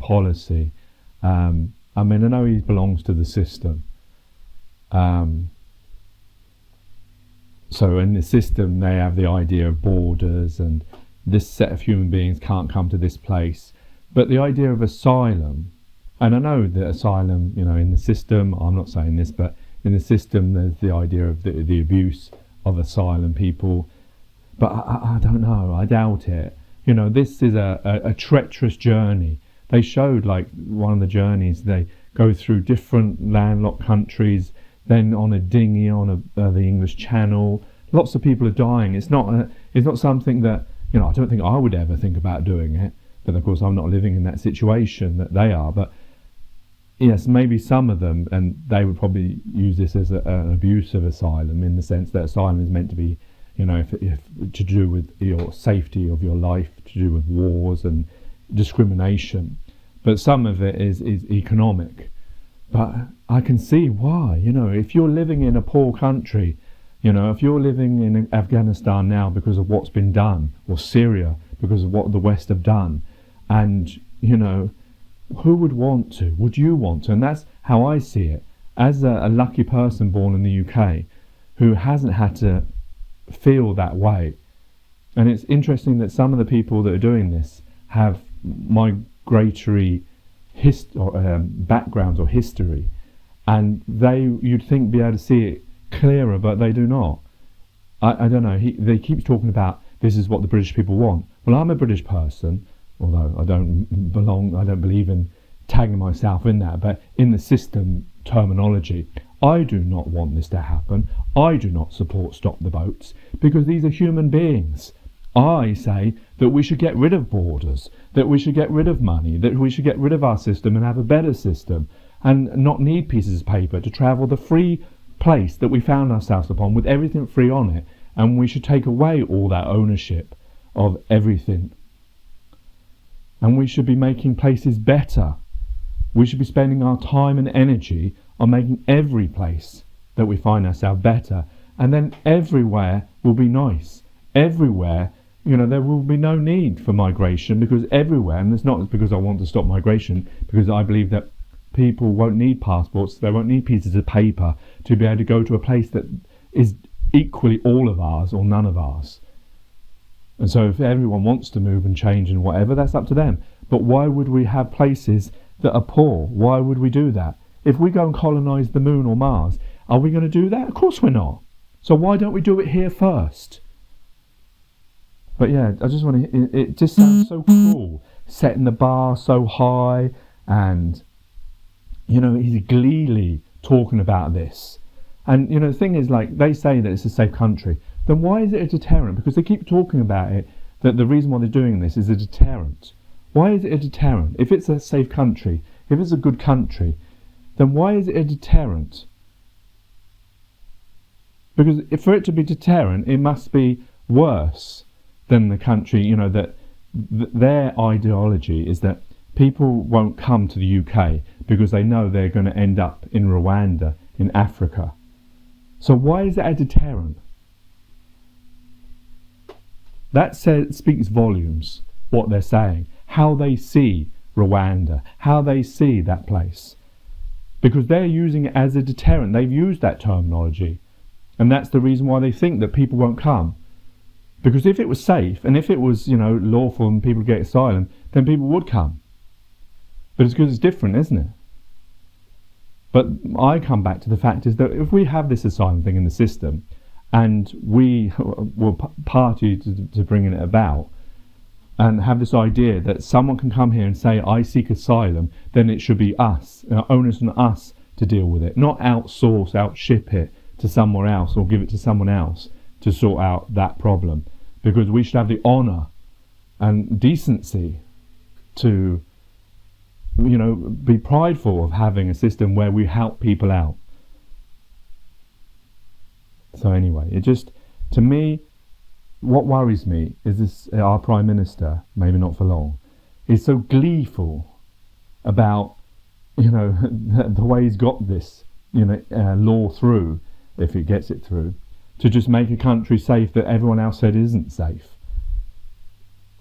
policy. I mean, I know he belongs to the system, so in the system they have the idea of borders and this set of human beings can't come to this place, but the idea of asylum, and I know that asylum, you know, in the system, I'm not saying this, but in the system there's the idea of the abuse of asylum people, but I don't know, I doubt it. You know, this is a treacherous journey. They showed, like, one of the journeys, they go through different landlocked countries, then on a dinghy on the English Channel. Lots of people are dying. It's not something that, you know, I don't think I would ever think about doing it, but of course I'm not living in that situation that they are. But yes, maybe some of them, and they would probably use this as an abuse of asylum, in the sense that asylum is meant to be, you know, if to do with your safety of your life, to do with wars and discrimination. But some of it is economic. But I can see why, you know, if you're living in a poor country, you know, if you're living in Afghanistan now because of what's been done, or Syria because of what the West have done, and, you know, who would want to? Would you want to? And that's how I see it. As a lucky person born in the UK who hasn't had to feel that way. And it's interesting that some of the people that are doing this have migratory backgrounds or history, and you'd think be able to see it clearer, but they do not. I don't know, they keep talking about this is what the British people want. Well, I'm a British person, although I don't believe in tagging myself in that, but in the system terminology, I do not want this to happen. I do not support stop the boats, because these are human beings. I say that we should get rid of borders, that we should get rid of money, that we should get rid of our system and have a better system, and not need pieces of paper to travel the free place that we found ourselves upon with everything free on it. And we should take away all that ownership of everything. And we should be making places better. We should be spending our time and energy on making every place that we find ourselves better. And then everywhere will be nice. Everywhere, there will be no need for migration, because everywhere, and it's not because I want to stop migration, because I believe that people won't need passports, they won't need pieces of paper to be able to go to a place that is equally all of ours or none of ours. And so if everyone wants to move and change and whatever, that's up to them. But why would we have places that are poor? Why would we do that? If we go and colonise the moon or Mars, are we going to do that? Of course we're not. So why don't we do it here first? But yeah, I just want to, it just sounds so cruel, setting the bar so high, and, he's gleefully talking about this. And, the thing is, like, they say that it's a safe country. Then why is it a deterrent? Because they keep talking about it, that the reason why they're doing this is a deterrent. Why is it a deterrent? If it's a safe country, if it's a good country, then why is it a deterrent? Because for it to be deterrent, it must be worse than the country, that their ideology is that people won't come to the UK because they know they're going to end up in Rwanda, in Africa. So why is that a deterrent? That speaks volumes, what they're saying, how they see Rwanda, how they see that place. Because they're using it as a deterrent. They've used that terminology. And that's the reason why they think that people won't come. Because if it was safe, and if it was, lawful and people get asylum, then people would come. But it's because it's different, isn't it? But I come back to the fact is that if we have this asylum thing in the system, and we were party to bringing it about, and have this idea that someone can come here and say, I seek asylum, then it should be us, onus on us to deal with it, not outsource, outship it to somewhere else or give it to someone else to sort out that problem. Because we should have the honour and decency to, be prideful of having a system where we help people out. So anyway, it just, to me, what worries me is this, our Prime Minister, maybe not for long, is so gleeful about, the way he's got this, law through, if he gets it through, to just make a country safe that everyone else said isn't safe,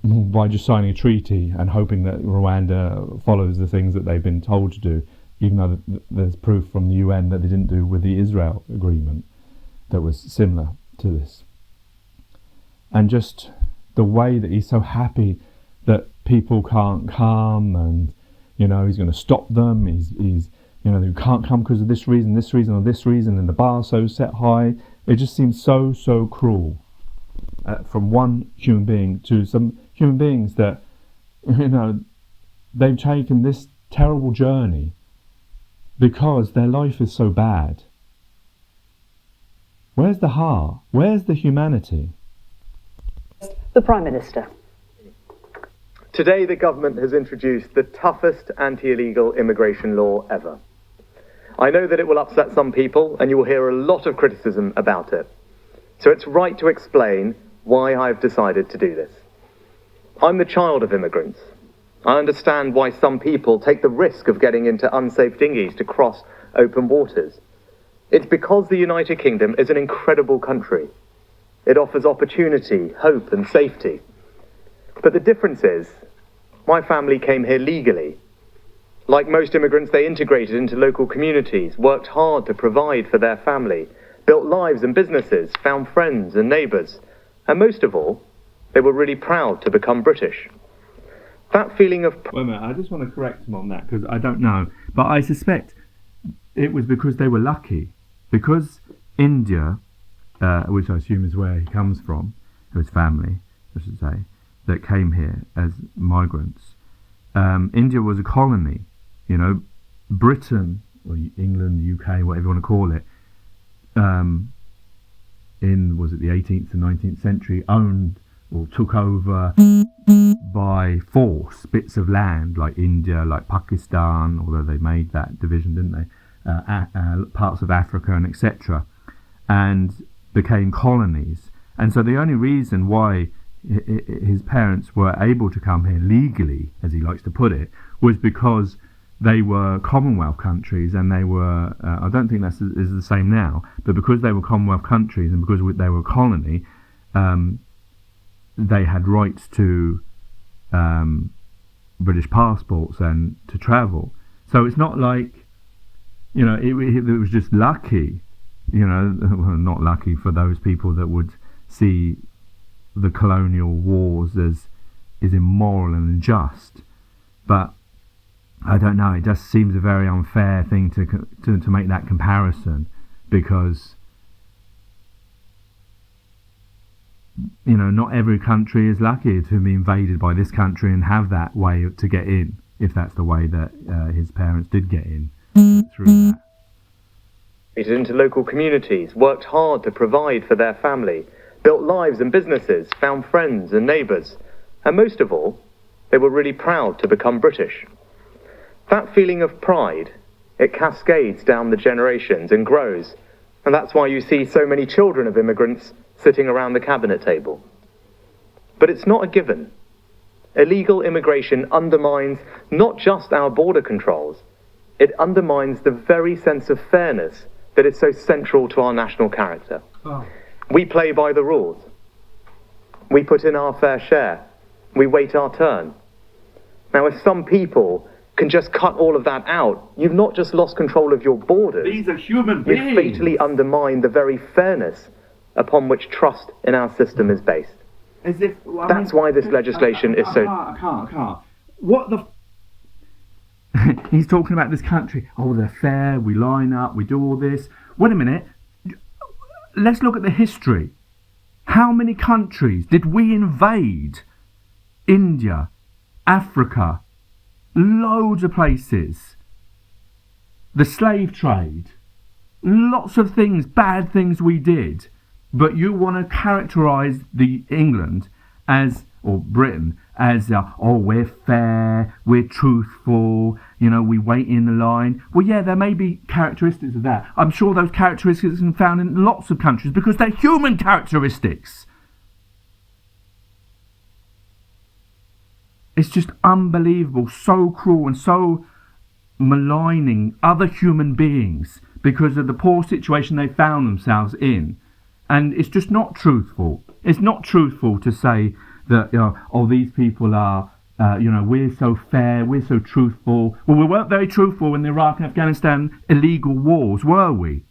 by just signing a treaty and hoping that Rwanda follows the things that they've been told to do, even though there's proof from the UN that they didn't do with the Israel agreement that was similar to this. And just the way that he's so happy that people can't come, and he's going to stop them, he's they can't come because of this reason, or this reason, and the bar's so set high. It just seems so cruel, from one human being to some human beings that, they've taken this terrible journey because their life is so bad. Where's the heart? Where's the humanity? The Prime Minister. Today the government has introduced the toughest anti-illegal immigration law ever. I know that it will upset some people, and you will hear a lot of criticism about it. So it's right to explain why I've decided to do this. I'm the child of immigrants. I understand why some people take the risk of getting into unsafe dinghies to cross open waters. It's because the United Kingdom is an incredible country. It offers opportunity, hope, and safety. But the difference is, my family came here legally. Like most immigrants, they integrated into local communities, worked hard to provide for their family, built lives and businesses, found friends and neighbours, and most of all, they were really proud to become British. That feeling of... Wait a minute, I just want to correct him on that, because I don't know, but I suspect it was because they were lucky. Because India, which I assume is where he comes from, his family, I should say, that came here as migrants, India was a colony. Britain, or England, UK, whatever you want to call it, in, was it the 18th and 19th century, owned or took over by force bits of land like India, like Pakistan, although they made that division, didn't they? Parts of Africa and etc., and became colonies. And so the only reason why his parents were able to come here legally, as he likes to put it, was because they were Commonwealth countries, and they were, I don't think is the same now, but because they were Commonwealth countries and because they were a colony, they had rights to British passports and to travel. So it's not like, you know, it was just lucky, you know, well, not lucky for those people that would see the colonial wars as immoral and unjust. But I don't know, it just seems a very unfair thing to make that comparison, because, you know, not every country is lucky to be invaded by this country and have that way to get in, if that's the way that his parents did get in through that. Into local communities, worked hard to provide for their family, built lives and businesses, found friends and neighbours, and most of all, they were really proud to become British. That feeling of pride, it cascades down the generations and grows, and that's why you see so many children of immigrants sitting around the cabinet table. But it's not a given. Illegal immigration undermines not just our border controls, it undermines the very sense of fairness that is so central to our national character. Oh. We play by the rules. We put in our fair share. We wait our turn. Now, if some people can just cut all of that out, you've not just lost control of your borders. These are human beings. You've fatally undermined the very fairness upon which trust in our system is based. As if, That's why this legislation is so... I can't. What the... He's talking about this country. Oh, they're fair, we line up, we do all this. Wait a minute. Let's look at the history. How many countries did we invade? India, Africa, loads of places. The slave trade. Lots of things, bad things we did. But you want to characterise the England as, or Britain, as, oh, we're fair, we're truthful, you know, we wait in the line. Well, yeah, there may be characteristics of that. I'm sure those characteristics are found in lots of countries because they're human characteristics. It's just unbelievable, so cruel and so maligning other human beings because of the poor situation they found themselves in. And it's just not truthful. It's not truthful to say that, you know, oh, these people are, you know, we're so fair, we're so truthful. Well, we weren't very truthful in the Iraq and Afghanistan illegal wars, were we?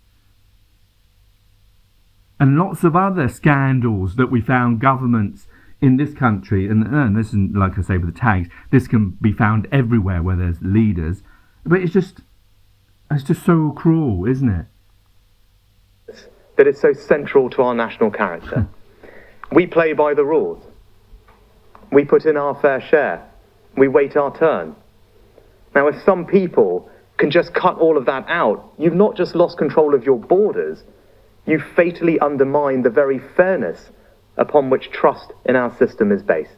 And lots of other scandals that we found governments in this country, and this isn't, like I say, with the tags, this can be found everywhere where there's leaders. But it's just so cruel, isn't it? That is so central to our national character. We play by the rules. We put in our fair share. We wait our turn. Now, if some people can just cut all of that out, you've not just lost control of your borders, you've fatally undermined the very fairness upon which trust in our system is based.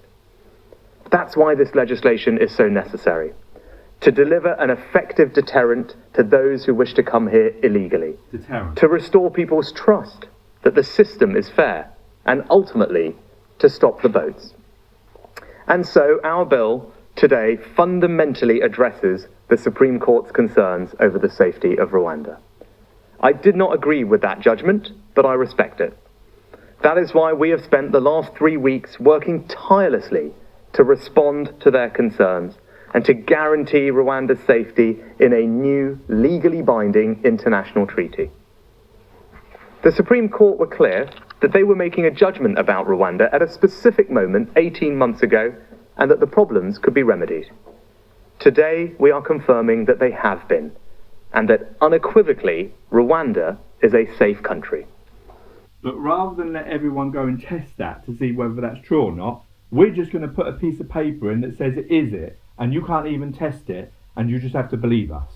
That's why this legislation is so necessary. To deliver an effective deterrent to those who wish to come here illegally. Deterrent. To restore people's trust that the system is fair, and ultimately to stop the boats. And so our bill today fundamentally addresses the Supreme Court's concerns over the safety of Rwanda. I did not agree with that judgment, but I respect it. That is why we have spent the last 3 weeks working tirelessly to respond to their concerns and to guarantee Rwanda's safety in a new, legally binding international treaty. The Supreme Court were clear that they were making a judgment about Rwanda at a specific moment 18 months ago, and that the problems could be remedied. Today, we are confirming that they have been, and that unequivocally, Rwanda is a safe country. But rather than let everyone go and test that to see whether that's true or not, we're just going to put a piece of paper in that says it is it, and you can't even test it, and you just have to believe us.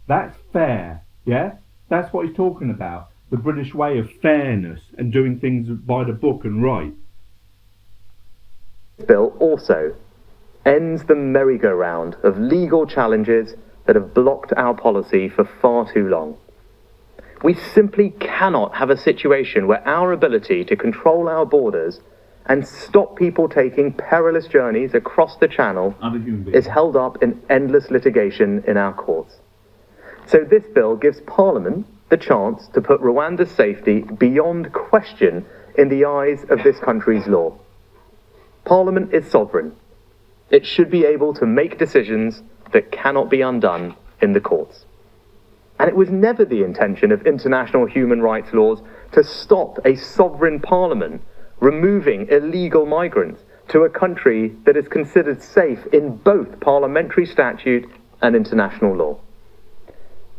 That's fair, yeah? That's what he's talking about. The British way of fairness and doing things by the book and right. This bill also ends the merry-go-round of legal challenges that have blocked our policy for far too long. We simply cannot have a situation where our ability to control our borders and stop people taking perilous journeys across the Channel is held up in endless litigation in our courts. So this bill gives Parliament the chance to put Rwanda's safety beyond question in the eyes of this country's law. Parliament is sovereign. It should be able to make decisions that cannot be undone in the courts. And it was never the intention of international human rights laws to stop a sovereign parliament removing illegal migrants to a country that is considered safe in both parliamentary statute and international law.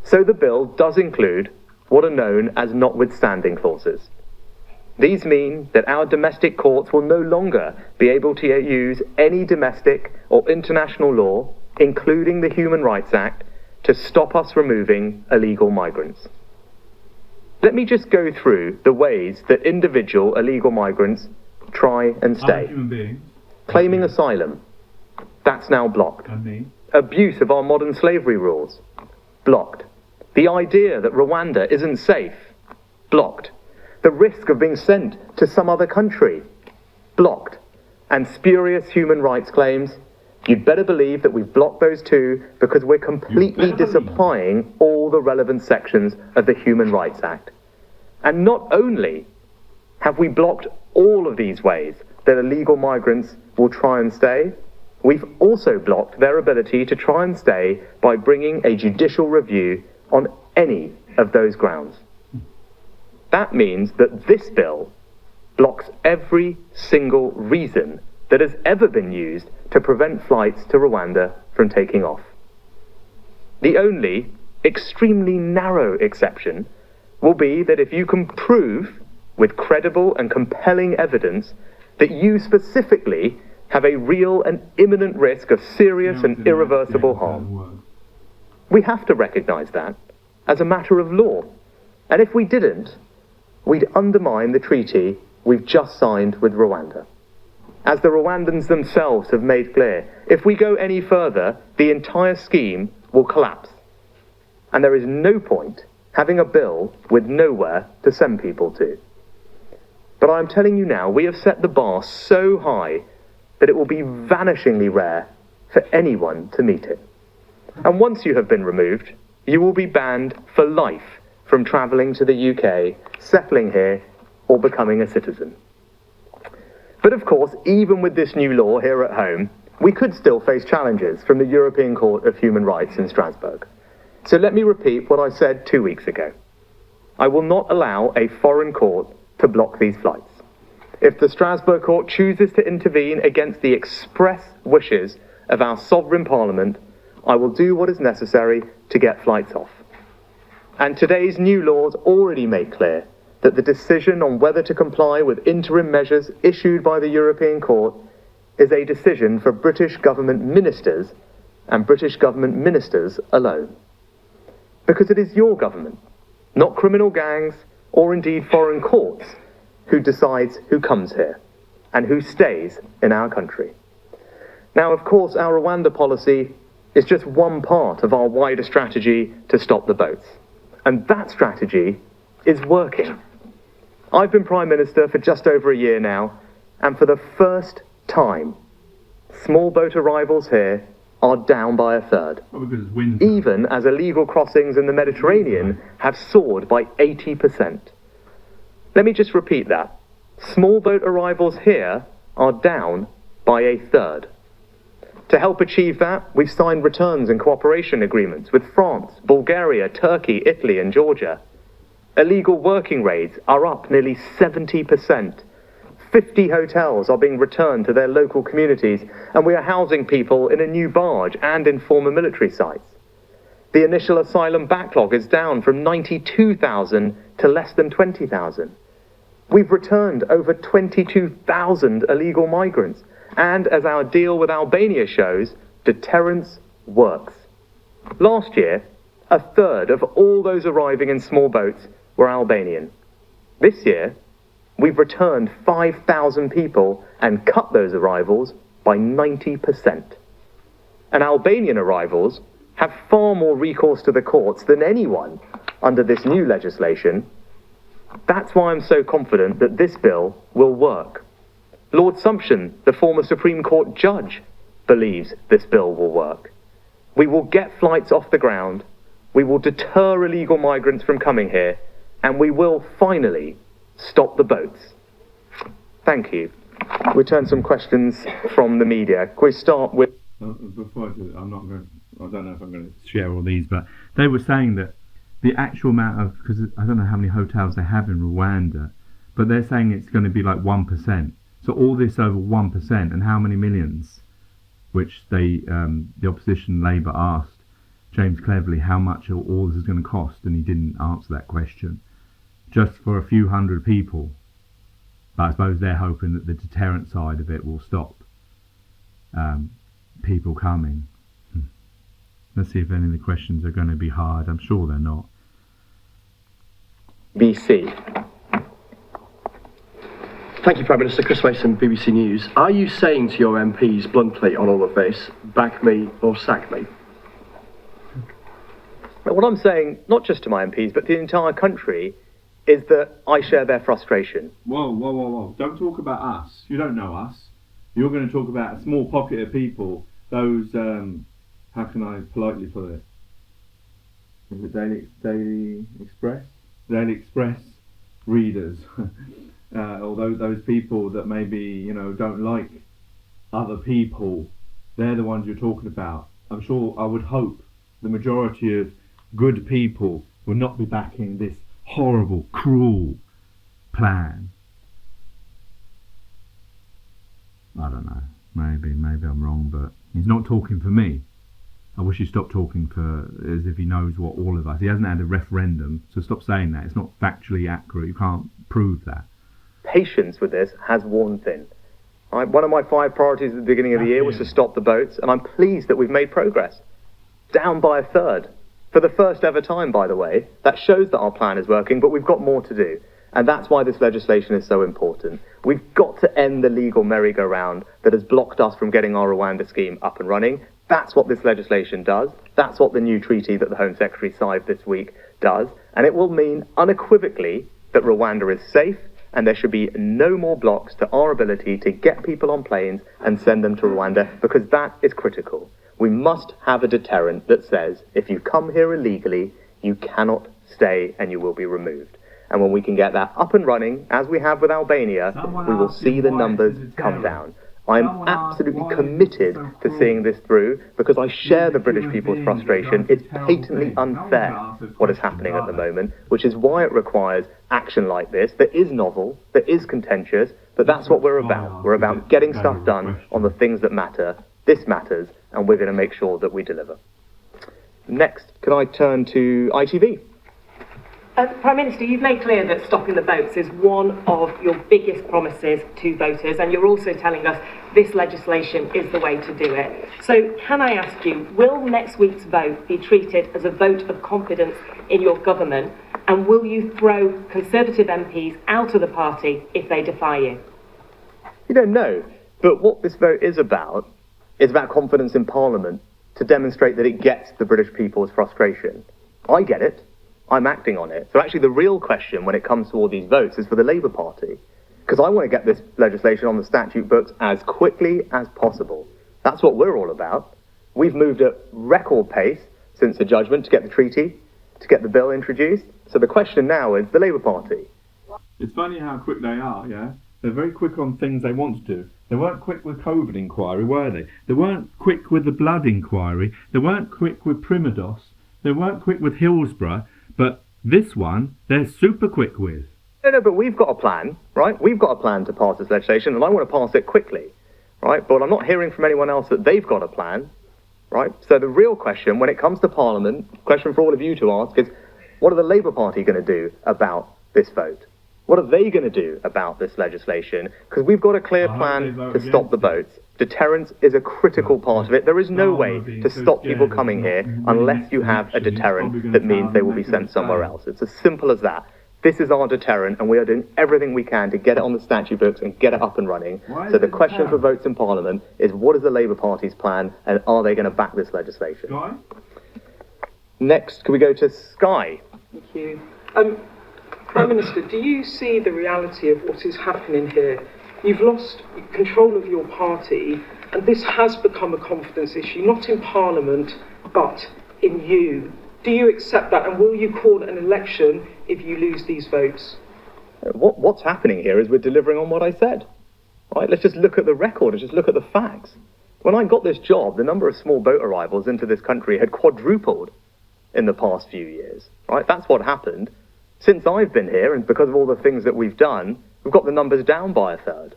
So the bill does include what are known as notwithstanding clauses. These mean that our domestic courts will no longer be able to use any domestic or international law, including the Human Rights Act, to stop us removing illegal migrants. Let me just go through the ways that individual illegal migrants try and stay. Claiming asylum, that's now blocked. Abuse of our modern slavery rules, blocked. The idea that Rwanda isn't safe, blocked. The risk of being sent to some other country, blocked. And spurious human rights claims, you'd better believe that we've blocked those too, because we're completely disapplying all the relevant sections of the Human Rights Act. And not only have we blocked all of these ways that illegal migrants will try and stay, we've also blocked their ability to try and stay by bringing a judicial review on any of those grounds. That means that this bill blocks every single reason that has ever been used to prevent flights to Rwanda from taking off. The only extremely narrow exception will be that if you can prove with credible and compelling evidence that you specifically have a real and imminent risk of serious and irreversible harm. We have to recognize that as a matter of law. And if we didn't, we'd undermine the treaty we've just signed with Rwanda. As the Rwandans themselves have made clear, if we go any further, the entire scheme will collapse. And there is no point having a bill with nowhere to send people to. But I'm telling you now, we have set the bar so high that it will be vanishingly rare for anyone to meet it. And once you have been removed, you will be banned for life from travelling to the UK, settling here, or becoming a citizen. But of course, even with this new law here at home, we could still face challenges from the European Court of Human Rights in Strasbourg. So let me repeat what I said 2 weeks ago. I will not allow a foreign court to block these flights. If the Strasbourg Court chooses to intervene against the express wishes of our sovereign parliament, I will do what is necessary to get flights off. And today's new laws already make clear that the decision on whether to comply with interim measures issued by the European Court is a decision for British government ministers and British government ministers alone. Because it is your government, not criminal gangs or indeed foreign courts, who decides who comes here and who stays in our country. Now, of course, our Rwanda policy is just one part of our wider strategy to stop the boats. And that strategy is working. I've been Prime Minister for just over a year now, and for the first time, small boat arrivals here are down by a third, even as illegal crossings in the Mediterranean have soared by 80%. Let me just repeat that. Small boat arrivals here are down by a third. To help achieve that, we've signed returns and cooperation agreements with France, Bulgaria, Turkey, Italy, and Georgia. Illegal working raids are up nearly 70%. 50 hotels are being returned to their local communities, and we are housing people in a new barge and in former military sites. The initial asylum backlog is down from 92,000 to less than 20,000. We've returned over 22,000 illegal migrants, and as our deal with Albania shows, deterrence works. Last year, a third of all those arriving in small boats were Albanian. This year, we've returned 5,000 people and cut those arrivals by 90%. And Albanian arrivals have far more recourse to the courts than anyone under this new legislation. That's why I'm so confident that this bill will work. Lord Sumption, the former Supreme Court judge, believes this bill will work. We will get flights off the ground, we will deter illegal migrants from coming here, and we will finally stop the boats. Thank you. We turn some questions from the media. Can we start with... Before I do it, I don't know if I'm going to share all these, but they were saying that the actual amount of, because I don't know how many hotels they have in Rwanda, but they're saying it's going to be like 1%. So all this over 1%, and how many millions? Which they, the opposition Labour asked James Cleverly how much all this is going to cost, and he didn't answer that question. Just for a few hundred people. But I suppose they're hoping that the deterrent side of it will stop people coming. Let's see if any of the questions are going to be hard. I'm sure they're not. BC. Thank you, Prime Minister. Chris Mason, BBC News. Are you saying to your MPs bluntly on all of this, back me or sack me? What I'm saying, not just to my MPs, but the entire country, is that I share their frustration. Whoa. Don't talk about us. You don't know us. You're going to talk about a small pocket of people, those, how can I politely put it? Is it Daily Express? Daily Express readers. Although those people that maybe, don't like other people, they're the ones you're talking about. I'm sure, I would hope, the majority of good people will not be backing this horrible, cruel plan. I don't know. Maybe I'm wrong, but he's not talking for me. I wish he stopped talking for as if he knows what all of us. He hasn't had a referendum, so stop saying that. It's not factually accurate. You can't prove that. Patience with this has worn thin. One of my 5 priorities at the beginning of the year was to stop the boats, and I'm pleased that we've made progress. Down by a third. For the first ever time, by the way. That shows that our plan is working, but we've got more to do. And that's why this legislation is so important. We've got to end the legal merry-go-round that has blocked us from getting our Rwanda scheme up and running. That's what this legislation does. That's what the new treaty that the Home Secretary signed this week does. And it will mean unequivocally that Rwanda is safe, and there should be no more blocks to our ability to get people on planes and send them to Rwanda, because that is critical. We must have a deterrent that says, if you come here illegally, you cannot stay and you will be removed. And when we can get that up and running, as we have with Albania, we will see the numbers come down. I'm absolutely committed to seeing this through, because I share the British people's frustration. It's patently unfair what is happening at the moment, which is why it requires action like this that is novel, that is contentious, but that's what we're about. We're about getting stuff done on the things that matter. This matters, and we're going to make sure that we deliver. Next, can I turn to ITV? Prime Minister, you've made clear that stopping the boats is one of your biggest promises to voters, and you're also telling us this legislation is the way to do it. So can I ask you, will next week's vote be treated as a vote of confidence in your government, and will you throw Conservative MPs out of the party if they defy you? You don't know, but what this vote is about confidence in Parliament to demonstrate that it gets the British people's frustration. I get it. I'm acting on it. So actually the real question when it comes to all these votes is for the Labour Party. Because I want to get this legislation on the statute books as quickly as possible. That's what we're all about. We've moved at record pace since the judgment to get the treaty, to get the bill introduced. So the question now is the Labour Party. It's funny how quick they are, yeah? They're very quick on things they want to do. They weren't quick with COVID inquiry, were they? They weren't quick with the blood inquiry. They weren't quick with primodos. They weren't quick with Hillsborough. But this one, they're super quick with. No, but we've got a plan, right? We've got a plan to pass this legislation, and I want to pass it quickly, right? But I'm not hearing from anyone else that they've got a plan, right? So the real question, when it comes to Parliament, question for all of you to ask is, what are the Labour Party going to do about this vote? What are they going to do about this legislation? Because we've got a clear plan to stop the boats. Deterrence is a critical part of it. There is no way to stop people coming here unless you have a deterrent that means they will be sent somewhere else. It's as simple as that. This is our deterrent, and we are doing everything we can to get it on the statute books and get it up and running. So the question for votes in Parliament is, what is the Labour Party's plan, and are they going to back this legislation? Next, can we go to Sky? Thank you. Prime Minister, do you see the reality of what is happening here You've lost control of your party, and this has become a confidence issue, not in Parliament, but in you. Do you accept that, and will you call an election if you lose these votes? What's happening here is we're delivering on what I said. Right? Let's just look at the record, let's just look at the facts. When I got this job, the number of small boat arrivals into this country had quadrupled in the past few years. Right? That's what happened. Since I've been here, and because of all the things that we've done, we've got the numbers down by a third.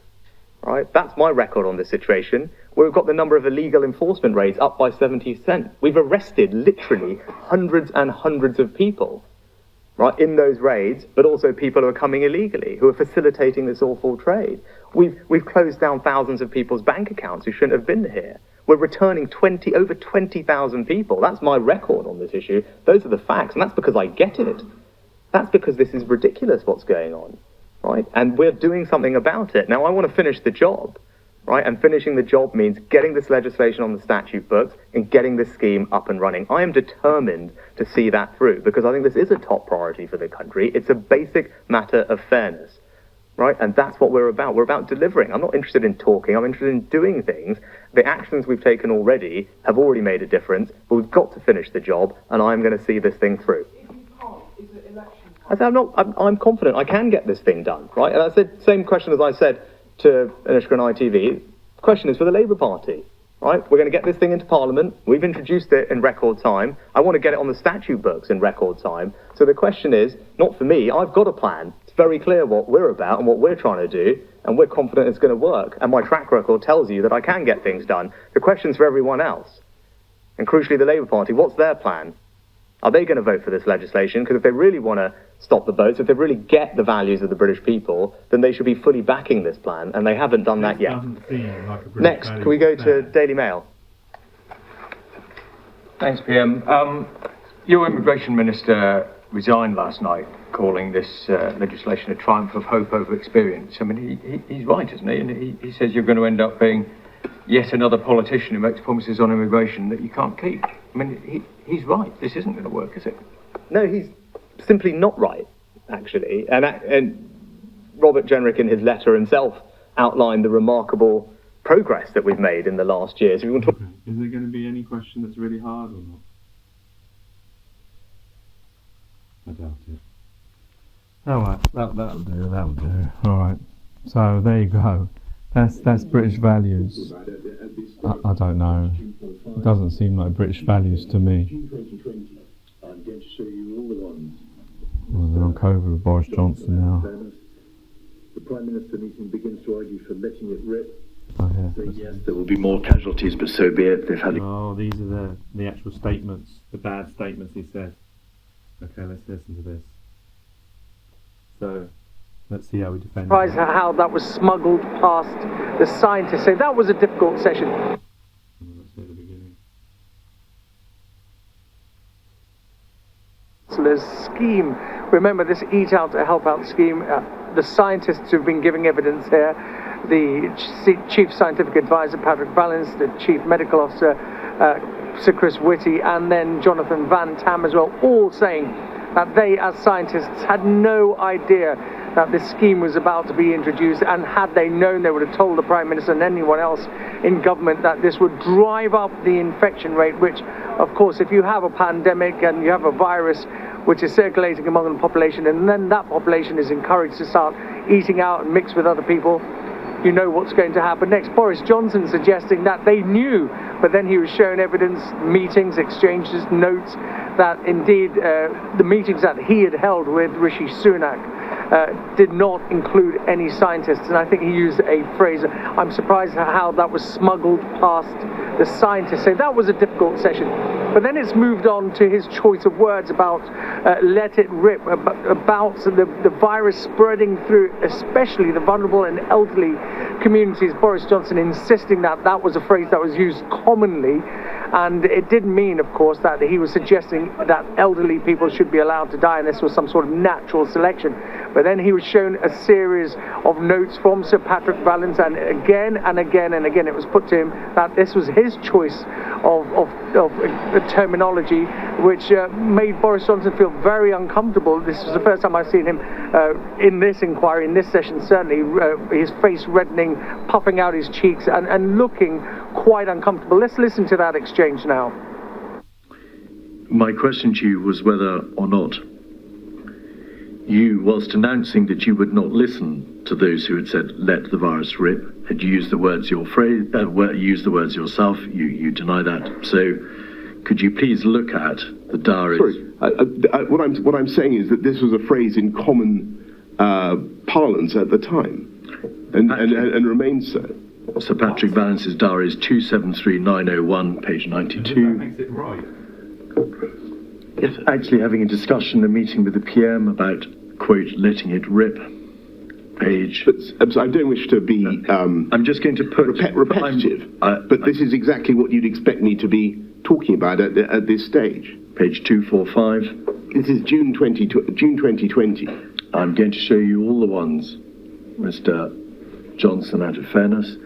Right? That's my record on this situation. We've got the number of illegal enforcement raids up by 70%. We've arrested literally hundreds and hundreds of people, right, in those raids, but also people who are coming illegally, who are facilitating this awful trade. We've closed down thousands of people's bank accounts who shouldn't have been here. We're returning over 20,000 people. That's my record on this issue. Those are the facts, and that's because I get it. That's because this is ridiculous what's going on, right? And we're doing something about it. Now, I want to finish the job, right? And finishing the job means getting this legislation on the statute books and getting this scheme up and running. I am determined to see that through because I think this is a top priority for the country. It's a basic matter of fairness, right? And that's what we're about. We're about delivering. I'm not interested in talking. I'm interested in doing things. The actions we've taken already have already made a difference, but we've got to finish the job, and I'm going to see this thing through. I said, I'm confident I can get this thing done, right? And I said, same question as I said to Anushka on ITV, the question is for the Labour Party, right? We're going to get this thing into Parliament. We've introduced it in record time. I want to get it on the statute books in record time. So the question is, not for me, I've got a plan. It's very clear what we're about and what we're trying to do, and we're confident it's going to work. And my track record tells you that I can get things done. The question's for everyone else. And crucially, the Labour Party, what's their plan? Are they going to vote for this legislation? Because if they really want to stop the boats, if they really get the values of the British people, then they should be fully backing this plan, and they haven't done that yet. Next, can we go to Daily Mail? Thanks, PM. Your immigration minister resigned last night, calling this legislation a triumph of hope over experience. I mean, he's right, isn't he? And he says you're going to end up being yet another politician who makes promises on immigration that you can't keep. I mean, he's right. This isn't going to work, is it? No, he's simply not right, actually. And Robert Jenrick, in his letter himself, outlined the remarkable progress that we've made in the last year. So we want to... Is there going to be any question that's really hard or not? I doubt it. All right, that'll do. All right. So there you go. That's British values. I don't know. It doesn't seem like British values to me. Well, they're on COVID with Boris Johnson now. The Prime Minister meeting begins to argue for letting it rip. Oh, yeah. Yes, there will be more casualties, but so be it. They've had. Oh, these are the actual statements, the bad statements he said. Okay, let's listen to this. So, let's see how we defend. Surprised how that was smuggled past the scientists. So that was a difficult session. Let's say the beginning. Scheme. Remember this Eat Out to Help Out scheme. The scientists who've been giving evidence here, the Chief Scientific Advisor Patrick Vallance, the Chief Medical Officer Sir Chris Whitty, and then Jonathan Van Tam as well, all saying that they, as scientists, had no idea that this scheme was about to be introduced, and had they known, they would have told the Prime Minister and anyone else in government that this would drive up the infection rate, which, of course, if you have a pandemic and you have a virus which is circulating among the population, and then that population is encouraged to start eating out and mix with other people, you know what's going to happen next. Boris Johnson suggesting that they knew, but then he was shown evidence, meetings, exchanges, notes, that indeed the meetings that he had held with Rishi Sunak did not include any scientists. And I think he used a phrase, I'm surprised how that was smuggled past the scientists. So that was a difficult session. But then it's moved on to his choice of words about let it rip, about the virus spreading through especially the vulnerable and elderly communities. Boris Johnson insisting that that was a phrase that was used commonly, and it didn't mean, of course, that he was suggesting that elderly people should be allowed to die and this was some sort of natural selection. But then he was shown a series of notes from Sir Patrick Vallance, and again and again and again it was put to him that this was his choice of terminology, which made Boris Johnson feel very uncomfortable. This was the first time I've seen him in this inquiry, in this session certainly, his face reddening, puffing out his cheeks and looking quite uncomfortable. Let's listen to that exchange now. My question to you was whether or not you, whilst announcing that you would not listen to those who had said "let the virus rip," had used the words used the words yourself. You deny that. So, could you please look at the diaries? Sorry, what I'm saying is that this was a phrase in common parlance at the time, and remains so. Sir Patrick Valence's diary is 273901, page 92. That makes it right. Yes, actually having a discussion, a meeting with the PM about, quote, letting it rip, page... But, I don't wish to be... I'm just going to put... repetitive, but this is exactly what you'd expect me to be talking about at this stage. Page 245. This is June 2020. I'm going to show you all the ones, Mr. Johnson, out of fairness.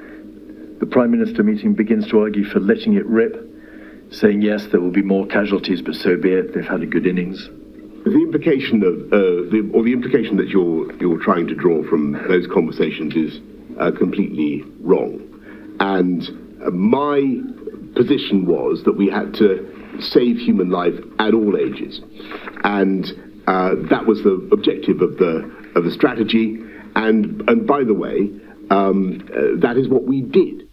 The Prime Minister meeting begins to argue for letting it rip, saying yes, there will be more casualties, but so be it. They've had a good innings. The implication of the implication that you're trying to draw from those conversations is completely wrong. And my position was that we had to save human life at all ages, and that was the objective of the strategy. And by the way, that is what we did.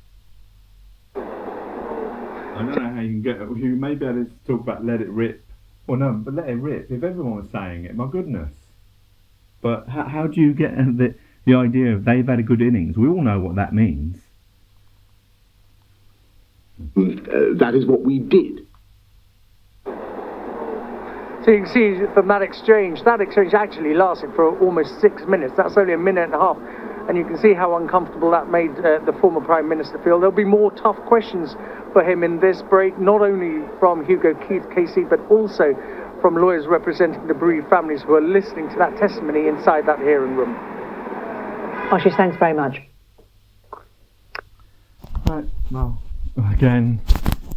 I don't know how you can get. You may be able to talk about let it rip. Well, no, but let it rip. If everyone was saying it, my goodness. But how do you get the idea of they've had a good innings? We all know what that means. That is what we did. So you can see from that exchange actually lasted for almost 6 minutes. That's only a minute and a half. And you can see how uncomfortable that made the former Prime Minister feel. There'll be more tough questions for him in this break, not only from Hugo Casey, but also from lawyers representing the bereaved families who are listening to that testimony inside that hearing room. Ashish, thanks very much. Right, well, again,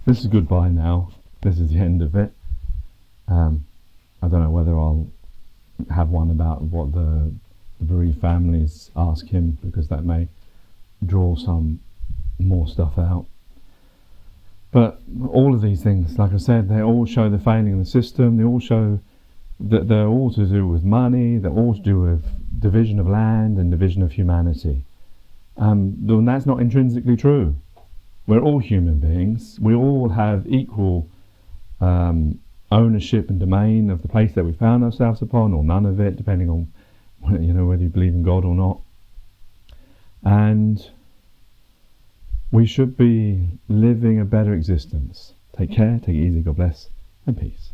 this is goodbye now. This is the end of it. I don't know whether I'll have one about what the bereaved families ask him, because that may draw some more stuff out. But all of these things, like I said, they all show the failing of the system. They all show that they're all to do with money. They're all to do with division of land and division of humanity. And that's not intrinsically true. We're all human beings. We all have equal ownership and domain of the place that we found ourselves upon, or none of it, depending on whether you believe in God or not. And we should be living a better existence. Take care, take it easy, God bless, and peace.